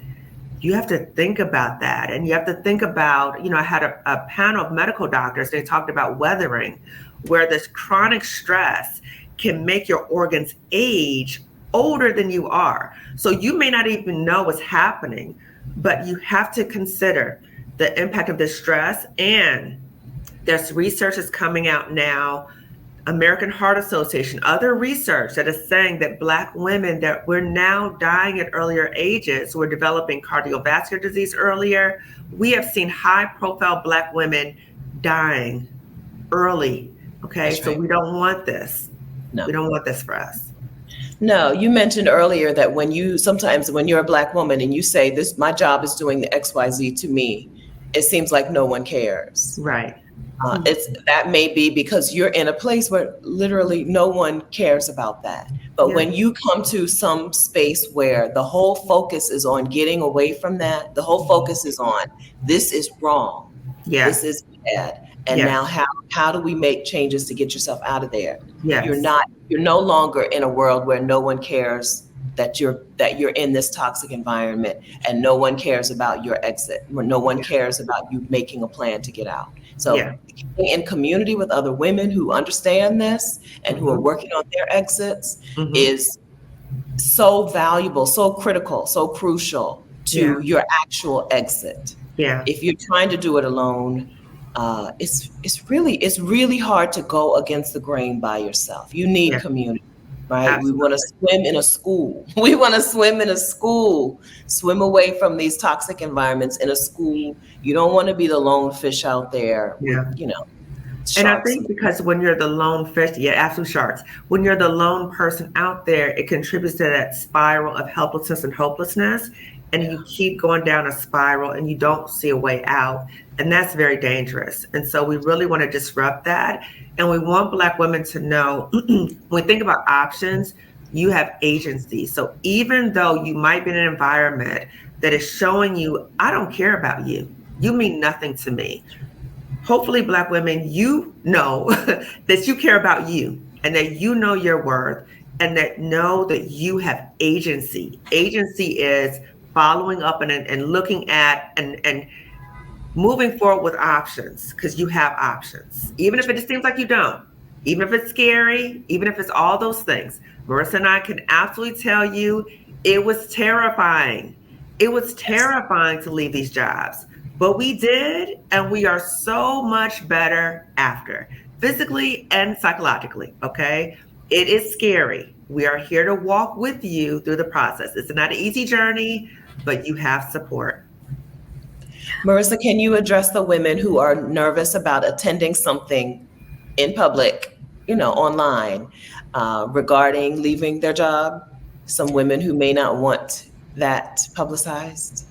you have to think about that. And you have to think about, I had a panel of medical doctors, they talked about weathering, where this chronic stress can make your organs age older than you are. So you may not even know what's happening, but you have to consider the impact of this stress. And there's research that's coming out now, American Heart Association, other research that is saying that Black women, that we're now dying at earlier ages. We're developing cardiovascular disease earlier. We have seen high profile Black women dying early. Okay. That's so right. We don't want this. No. We don't want this for us. No, you mentioned earlier that sometimes when you're a Black woman and you say this, my job is doing the XYZ to me, it seems like no one cares. Right. That may be because you're in a place where literally no one cares about that. But Yeah. when you come to some space where the whole focus is on getting away from that, the whole focus is on this is wrong, Yes. this is bad, and Yes. now how do we make changes to get yourself out of there? Yes. You're no longer in a world where no one cares that you're in this toxic environment, and no one cares about your exit, where no one cares about you making a plan to get out. So Yeah. being in community with other women who understand this and who are Mhm. working on their exits Mhm. is so valuable, so critical, so crucial to Yeah. your actual exit. Yeah. If you're trying to do it alone, it's really hard to go against the grain by yourself. You need Yeah. community, right? Absolutely. We want to swim in a school. We want to swim in a school, swim away from these toxic environments in a school. You don't want to be the lone fish out there with, Yeah. sharks. And I think because when you're the lone fish, yeah, absolute sharks. When you're the lone person out there, it contributes to that spiral of helplessness and hopelessness. And you keep going down a spiral and you don't see a way out. And that's very dangerous. And so we really want to disrupt that. And we want Black women to know when we think about options, you have agency. So even though you might be in an environment that is showing you, I don't care about you, you mean nothing to me. Hopefully, Black women, you know that you care about you and that you know your worth and that know that you have agency. Agency is following up and looking at and moving forward with options, because you have options. Even if it seems like you don't, even if it's scary, even if it's all those things. Marissa and I can absolutely tell you it was terrifying. It was terrifying to leave these jobs. But we did, and we are so much better after, physically and psychologically, okay? It is scary. We are here to walk with you through the process. It's not an easy journey, but you have support. Marissa, can you address the women who are nervous about attending something in public, online, regarding leaving their job? Some women who may not want that publicized?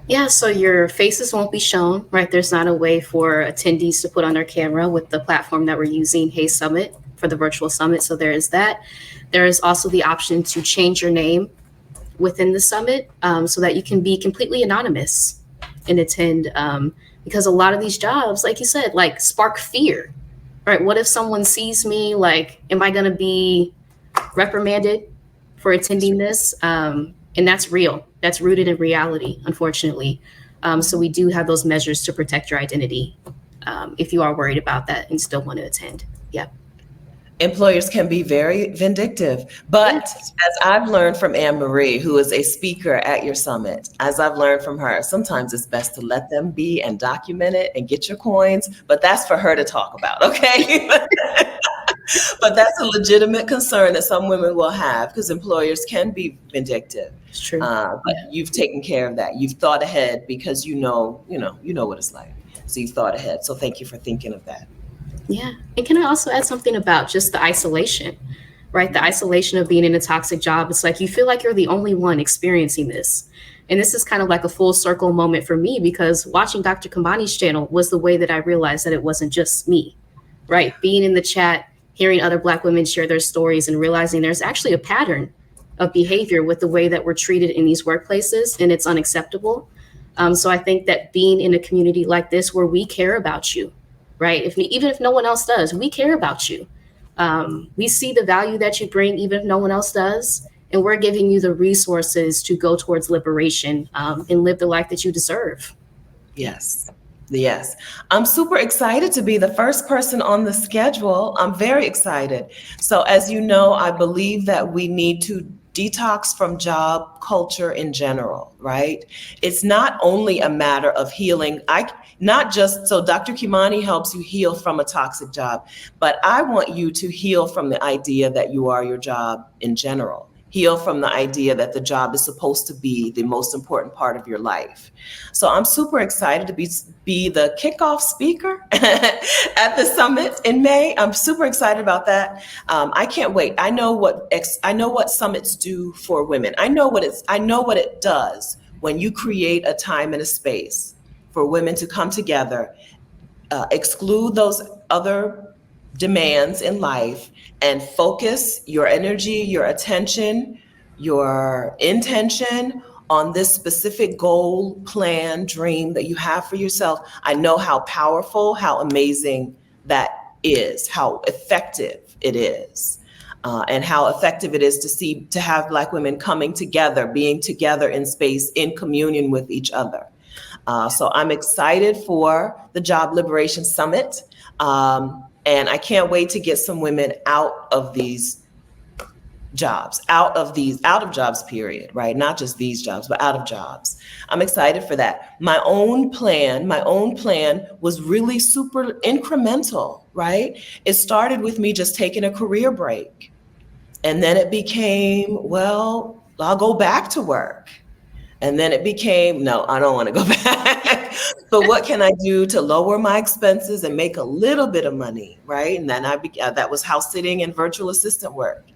Yeah, so your faces won't be shown, right? There's not a way for attendees to put on their camera with the platform that we're using, Hey Summit, for the virtual summit. So there is that. There is also the option to change your name within the summit, so that you can be completely anonymous and attend, because a lot of these jobs, like you said, like spark fear, right? What if someone sees me? Like, am I going to be reprimanded for attending this? And that's real. That's rooted in reality, unfortunately. So we do have those measures to protect your identity, if you are worried about that and still want to attend. Yep. Employers can be very vindictive, but as I've learned from Anne Marie, who is a speaker at your summit, as I've learned from her, sometimes it's best to let them be and document it and get your coins, but that's for her to talk about, okay? But that's a legitimate concern that some women will have, because employers can be vindictive. It's true. But you've taken care of that. You've thought ahead because you know what it's like. So you've thought ahead. So thank you for thinking of that. Yeah. And can I also add something about just the isolation, right? The isolation of being in a toxic job. It's like you feel like you're the only one experiencing this. And this is kind of like a full circle moment for me, because watching Dr. Kimani's channel was the way that I realized that it wasn't just me, right? Being in the chat, hearing other Black women share their stories and realizing there's actually a pattern of behavior with the way that we're treated in these workplaces, and it's unacceptable. So I think that being in a community like this where we care about you, right? Even if no one else does, we care about you. We see the value that you bring, even if no one else does. And we're giving you the resources to go towards liberation, and live the life that you deserve. Yes. Yes. I'm super excited to be the first person on the schedule. I'm very excited. So as you know, I believe that we need to detox from job culture in general, right? It's not only a matter of healing. So Dr. Kimani helps you heal from a toxic job, but I want you to heal from the idea that you are your job in general. Heal from the idea that the job is supposed to be the most important part of your life. So I'm super excited to be the kickoff speaker at the summit in May. I'm super excited about that. I can't wait. I know what summits do for women. I know what it does when you create a time and a space for women to come together, exclude those other demands in life, and focus your energy, your attention, your intention on this specific goal, plan, dream that you have for yourself. I know how powerful, how amazing that is, how effective it is. And how effective it is to have Black women coming together, being together in space, in communion with each other. So I'm excited for the Job Liberation Summit. And I can't wait to get some women out of these jobs, out of jobs, period, right? Not just these jobs, but out of jobs. I'm excited for that. My own plan was really super incremental, right? It started with me just taking a career break. And then it became, well, I'll go back to work. And then it became, no, I don't want to go back. But what can I do to lower my expenses and make a little bit of money, right? And then that was house sitting and virtual assistant work.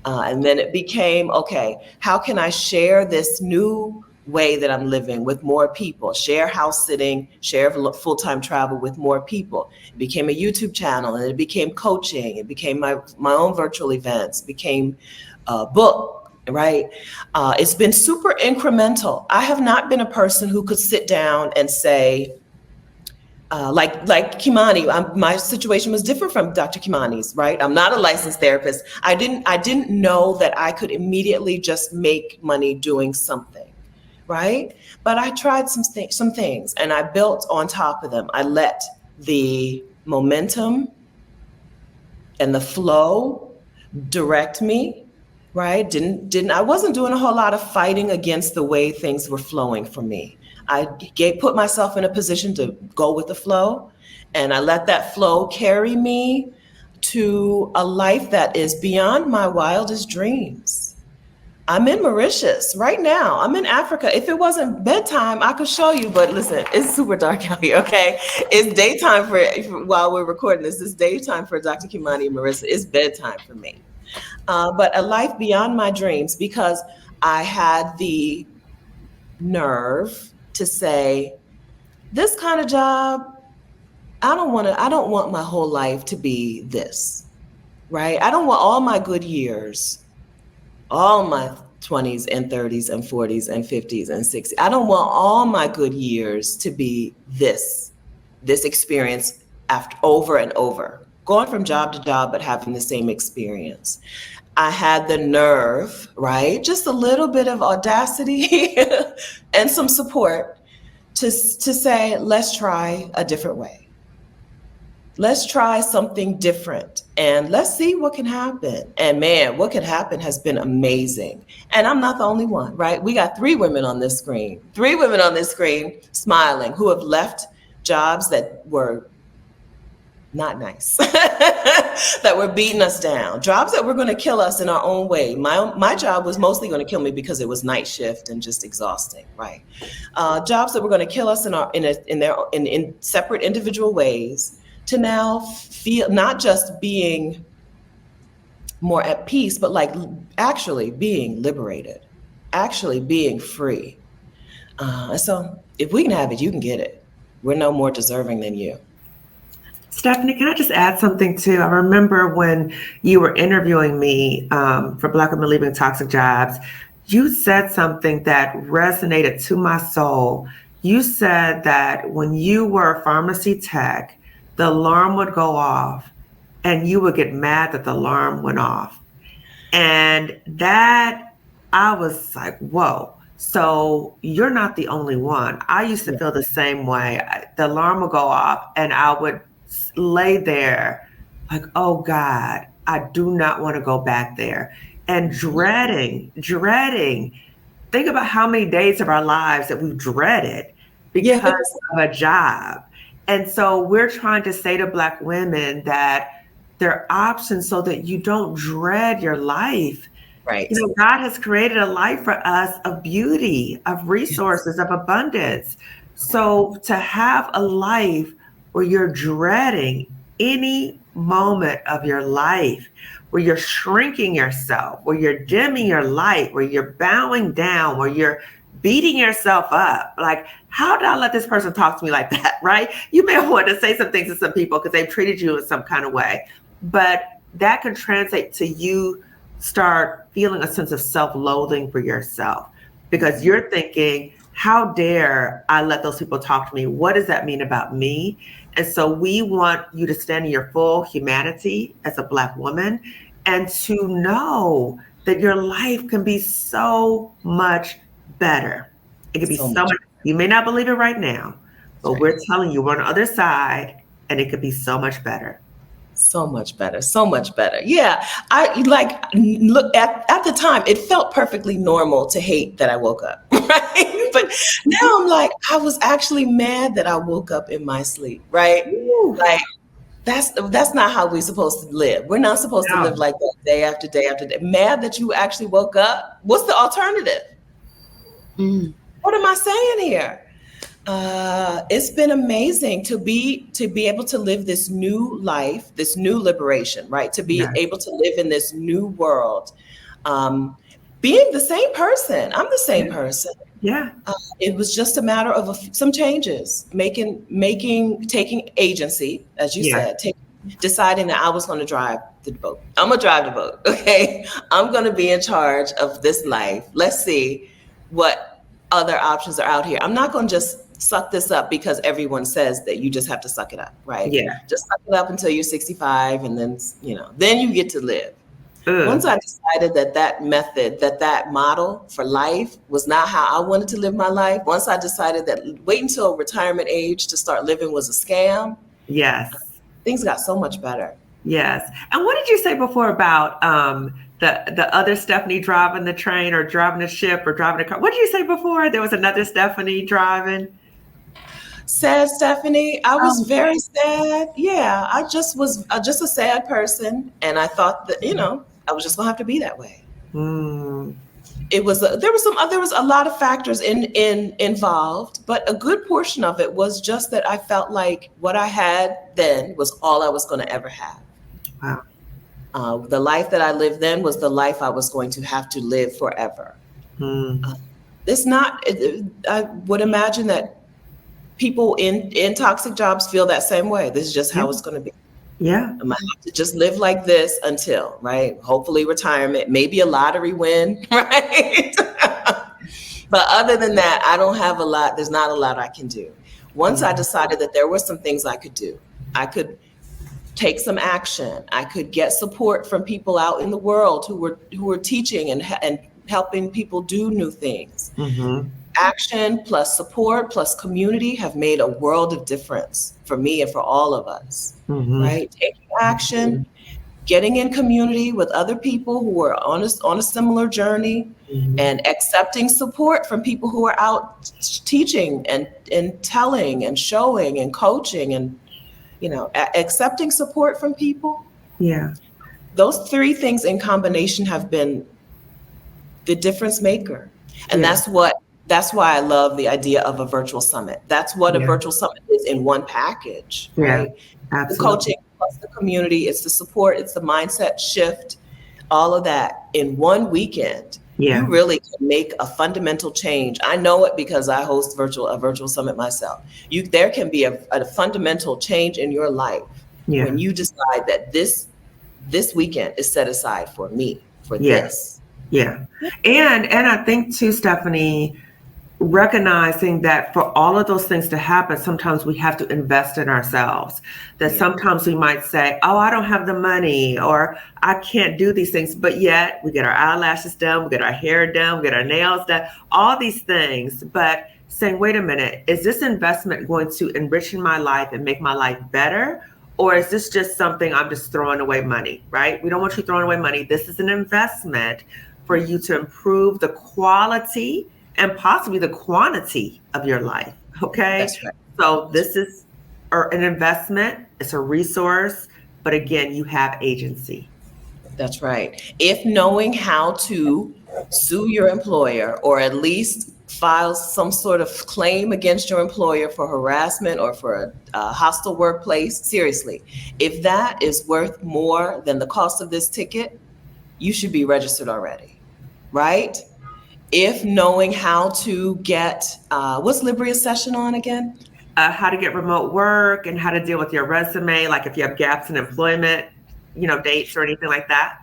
And then it became, okay, how can I share this new way that I'm living with more people? Share house sitting, share full-time travel with more people. It became a YouTube channel, and it became coaching. It became my own virtual events, became a book. Right? It's been super incremental. I have not been a person who could sit down and say, like Kimani, my situation was different from Dr. Kimani's, right? I'm not a licensed therapist. I didn't know that I could immediately just make money doing something, right? But I tried some things and I built on top of them. I let the momentum and the flow direct me. Right? I wasn't doing a whole lot of fighting against the way things were flowing for me. I put myself in a position to go with the flow, and I let that flow carry me to a life that is beyond my wildest dreams. I'm in Mauritius right now. I'm in Africa. If it wasn't bedtime, I could show you, but listen, it's super dark out here, okay? It's daytime while we're recording this, it's daytime for Dr. Kimani and Marissa. It's bedtime for me. But a life beyond my dreams, because I had the nerve to say, this kind of job, I don't want my whole life to be this, right? I don't want all my good years, all my 20s and 30s and 40s and 50s and 60s. I don't want all my good years to be this experience over and over, going from job to job, but having the same experience. I had the nerve, right? Just a little bit of audacity and some support to say, let's try a different way. Let's try something different and let's see what can happen. And man, what could happen has been amazing. And I'm not the only one, right? We got 3 women on this screen smiling, who have left jobs that were not nice, that were beating us down, jobs that were going to kill us in our own way. My job was mostly going to kill me because it was night shift and just exhausting, right? Jobs that were going to kill us in separate individual ways, to now feel not just being more at peace, but like actually being liberated, actually being free. So if we can have it, you can get it. We're no more deserving than you. Stephanie, can I just add something too? I remember when you were interviewing me for Black Women Leaving Toxic Jobs, you said something that resonated to my soul. You said that when you were a pharmacy tech, the alarm would go off and you would get mad that the alarm went off. And that, I was like, whoa. So you're not the only one. I used to feel the same way. The alarm would go off and I would lay there like, oh God, I do not want to go back there. And dreading. Think about how many days of our lives that we've dreaded because of a job. And so we're trying to say to Black women that there are options so that you don't dread your life. Right. God has created a life for us of beauty, of resources, of abundance. So to have a life where you're dreading any moment of your life, where you're shrinking yourself, where you're dimming your light, where you're bowing down, where you're beating yourself up. Like, how did I let this person talk to me like that, right? You may want to say some things to some people because they've treated you in some kind of way, but that can translate to you start feeling a sense of self-loathing for yourself because you're thinking, how dare I let those people talk to me? What does that mean about me? And so we want you to stand in your full humanity as a Black woman and to know that your life can be so much better. It could be so much. You may not believe it right now, but we're telling you we're on the other side and it could be so much better. So much better. So much better. Yeah. I look at the time, it felt perfectly normal to hate that I woke up. Right. But now I'm like, I was actually mad that I woke up in my sleep. Right. Ooh. Like that's not how we're supposed to live. We're not supposed to live like that day after day after day. Mad that you actually woke up. What's the alternative? What am I saying here? It's been amazing to be able to live this new life, this new liberation, right? To be able to live in this new world, being the same person. I'm the same person. Yeah. It was just a matter of some changes, taking agency, as you said, deciding that I was going to drive the boat. I'm going to drive the boat. Okay. I'm going to be in charge of this life. Let's see what other options are out here. I'm not going to just suck this up because everyone says that you just have to suck it up, right? Yeah. Just suck it up until you're 65 and then, then you get to live. Once I decided that method, that model for life was not how I wanted to live my life. Once I decided that wait until retirement age to start living was a scam. Yes. Things got so much better. Yes. And what did you say before about the other Stephanie driving the train or driving the ship or driving the car? What did you say before? There was another Stephanie driving. Sad Stephanie. I was very sad. Yeah, I just was just a sad person, and I thought that I was just gonna have to be that way. It was there was a lot of factors involved, but a good portion of it was just that I felt like what I had then was all I was going to ever have. Wow. The life that I lived then was the life I was going to have to live forever. It's not. I would imagine that people in toxic jobs feel that same way. This is just how it's going to be. Yeah. I might have to just live like this until, right? Hopefully retirement, maybe a lottery win, right? But other than that, I don't have a lot. There's not a lot I can do. Once I decided that there were some things I could do, I could take some action. I could get support from people out in the world who were teaching and helping people do new things. Action plus support plus community have made a world of difference for me and for all of us, right? Taking action, getting in community with other people who are on a similar journey, and accepting support from people who are out teaching and telling and showing and coaching and, accepting support from people. Yeah. Those three things in combination have been the difference maker. And that's why I love the idea of a virtual summit. That's what a virtual summit is in one package, right? Absolutely. The coaching plus the community, it's the support, it's the mindset shift, all of that in one weekend. You really can make a fundamental change. I know it because I host a virtual summit myself. There can be a fundamental change in your life when you decide that this weekend is set aside for me, for this. Yeah. And I think too, Stephanie, recognizing that for all of those things to happen, sometimes we have to invest in ourselves. That sometimes we might say, oh, I don't have the money, or I can't do these things. But yet we get our eyelashes done, we get our hair done, we get our nails done, all these things. But saying, wait a minute, is this investment going to enrich my life and make my life better? Or is this just something I'm just throwing away money, right? We don't want you throwing away money. This is an investment for you to improve the quality and possibly the quantity of your life. Okay. That's right. So this is an investment. It's a resource, but again, you have agency. That's right. If knowing how to sue your employer or at least file some sort of claim against your employer for harassment or for a hostile workplace, seriously, if that is worth more than the cost of this ticket, you should be registered already, right? If knowing how to get, what's Libria's session on again? How to get remote work and how to deal with your resume, like if you have gaps in employment, dates or anything like that.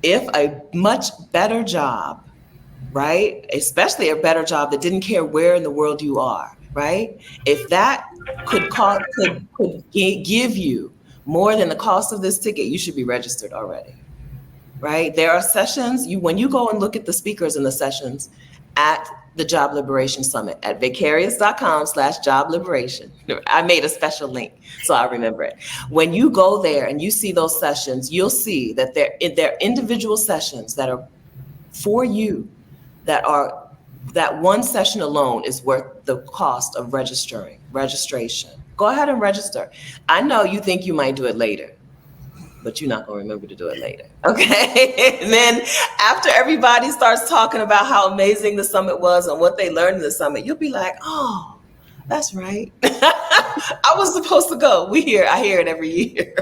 If a much better job, right? Especially a better job that didn't care where in the world you are, right? If that could give you more than the cost of this ticket, you should be registered already, right? There are sessions, when you go and look at the speakers in the sessions at the Job Liberation Summit at vicarious.com/job liberation. I made a special link, so I remember it. When you go there and you see those sessions, you'll see that they're individual sessions that are for you, that one session alone is worth the cost of registration. Go ahead and register. I know you think you might do it later, but you're not going to remember to do it later. Okay. And then after everybody starts talking about how amazing the summit was and what they learned in the summit, you'll be like, oh, that's right. I was supposed to go. I hear it every year.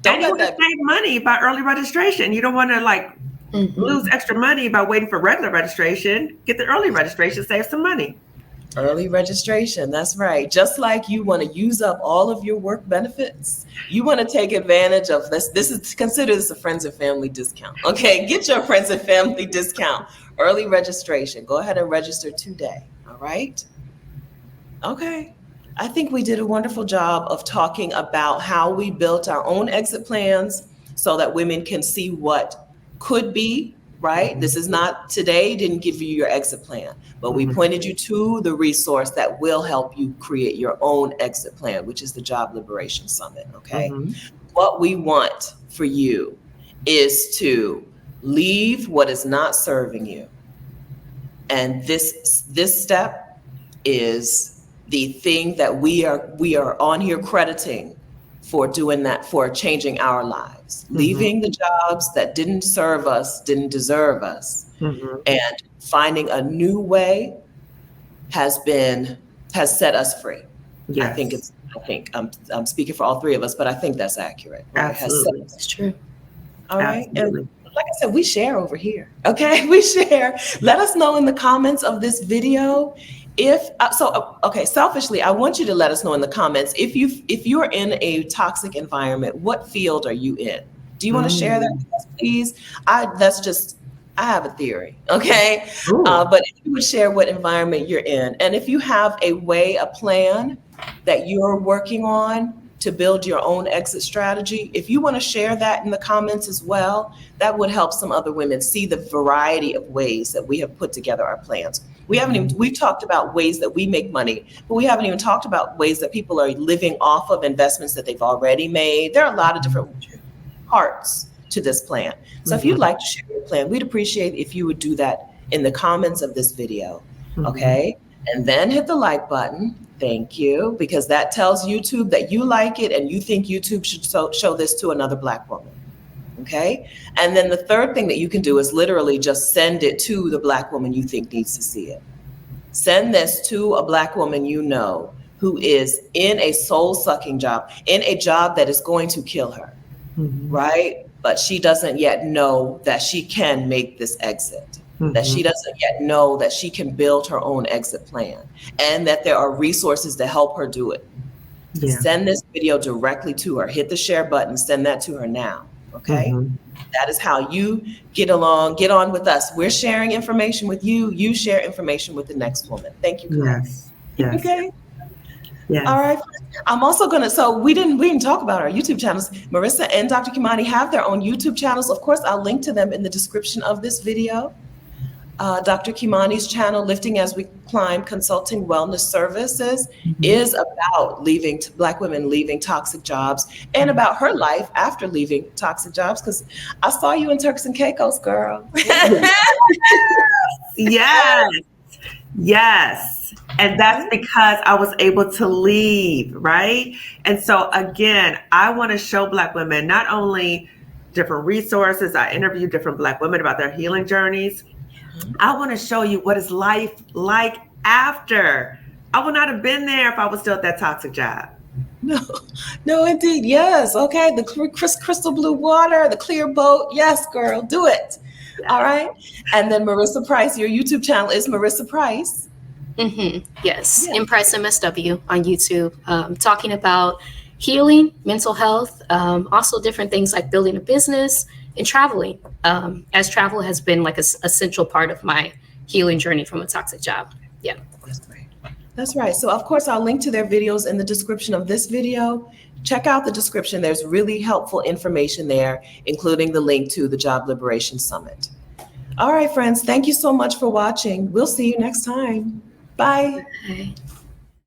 Don't let that save money by early registration. You don't want to lose extra money by waiting for regular registration. Get the early registration, save some money. Early registration, that's right. Just like you want to use up all of your work benefits, you want to take advantage of this. Consider this a friends and family discount. Okay, get your friends and family discount. Early registration. Go ahead and register today. All right. Okay. I think we did a wonderful job of talking about how we built our own exit plans so that women can see what could be. Right? This is not today, didn't give you your exit plan, but we pointed you to the resource that will help you create your own exit plan, which is the Job Liberation Summit. Okay. What we want for you is to leave what is not serving you. And this step is the thing that we are on here crediting for doing that, for changing our lives, leaving the jobs that didn't serve us, didn't deserve us, and finding a new way has set us free. Yes. I think I'm speaking for all three of us, but I think that's accurate. Right? Absolutely. That's true. All right. And like I said, we share over here. Okay. We share. Let us know in the comments of this video. Selfishly, I want you to let us know in the comments if you're in a toxic environment, what field are you in? Do you want to share that with us, please? I have a theory, okay? But if you would share what environment you're in, and if you have a plan that you're working on to build your own exit strategy, if you want to share that in the comments as well, that would help some other women see the variety of ways that we have put together our plans. We've talked about ways that we make money, but we haven't even talked about ways that people are living off of investments that they've already made. There are a lot of different parts to this plan. So if you'd like to share your plan, we'd appreciate if you would do that in the comments of this video, okay? And then hit the like button. Thank you, because that tells YouTube that you like it and you think YouTube should show this to another Black woman. Okay. And then the third thing that you can do is literally just send it to the Black woman you think needs to see it. Send this to a Black woman you know who is in a soul-sucking job, in a job that is going to kill her, right? But she doesn't yet know that she can make this exit, that she doesn't yet know that she can build her own exit plan, and that there are resources to help her do it. Send this video directly to her. Hit the share button, send that to her now. Okay. That is how you get on with us. We're sharing information with you. You share information with the next woman. Thank you. Yes. Okay. Yes. All right. I'm also we didn't talk about our YouTube channels. Marissa and Dr. Kimani have their own YouTube channels. Of course, I'll link to them in the description of this video. Dr. Kimani's channel, Lifting as We Climb Consulting Wellness Services, is about Black women leaving toxic jobs and about her life after leaving toxic jobs. Because I saw you in Turks and Caicos, girl. Yes. And that's because I was able to leave, right? And so again, I want to show Black women not only different resources. I interview different Black women about their healing journeys. I want to show you what is life like after. I would not have been there if I was still at that toxic job. No, indeed. Yes. Okay. The crystal blue water, the clear boat. Yes, girl, do it. Yeah. All right. And then Marissa Price, your YouTube channel is Marissa Price. Yes. Impress MSW on YouTube, talking about healing, mental health, also different things like building a business and traveling, as travel has been like a central part of my healing journey from a toxic job. Yeah. That's right. So of course, I'll link to their videos in the description of this video. Check out the description. There's really helpful information there, including the link to the Job Liberation Summit. All right, friends, thank you so much for watching. We'll see you next time. Bye. Bye.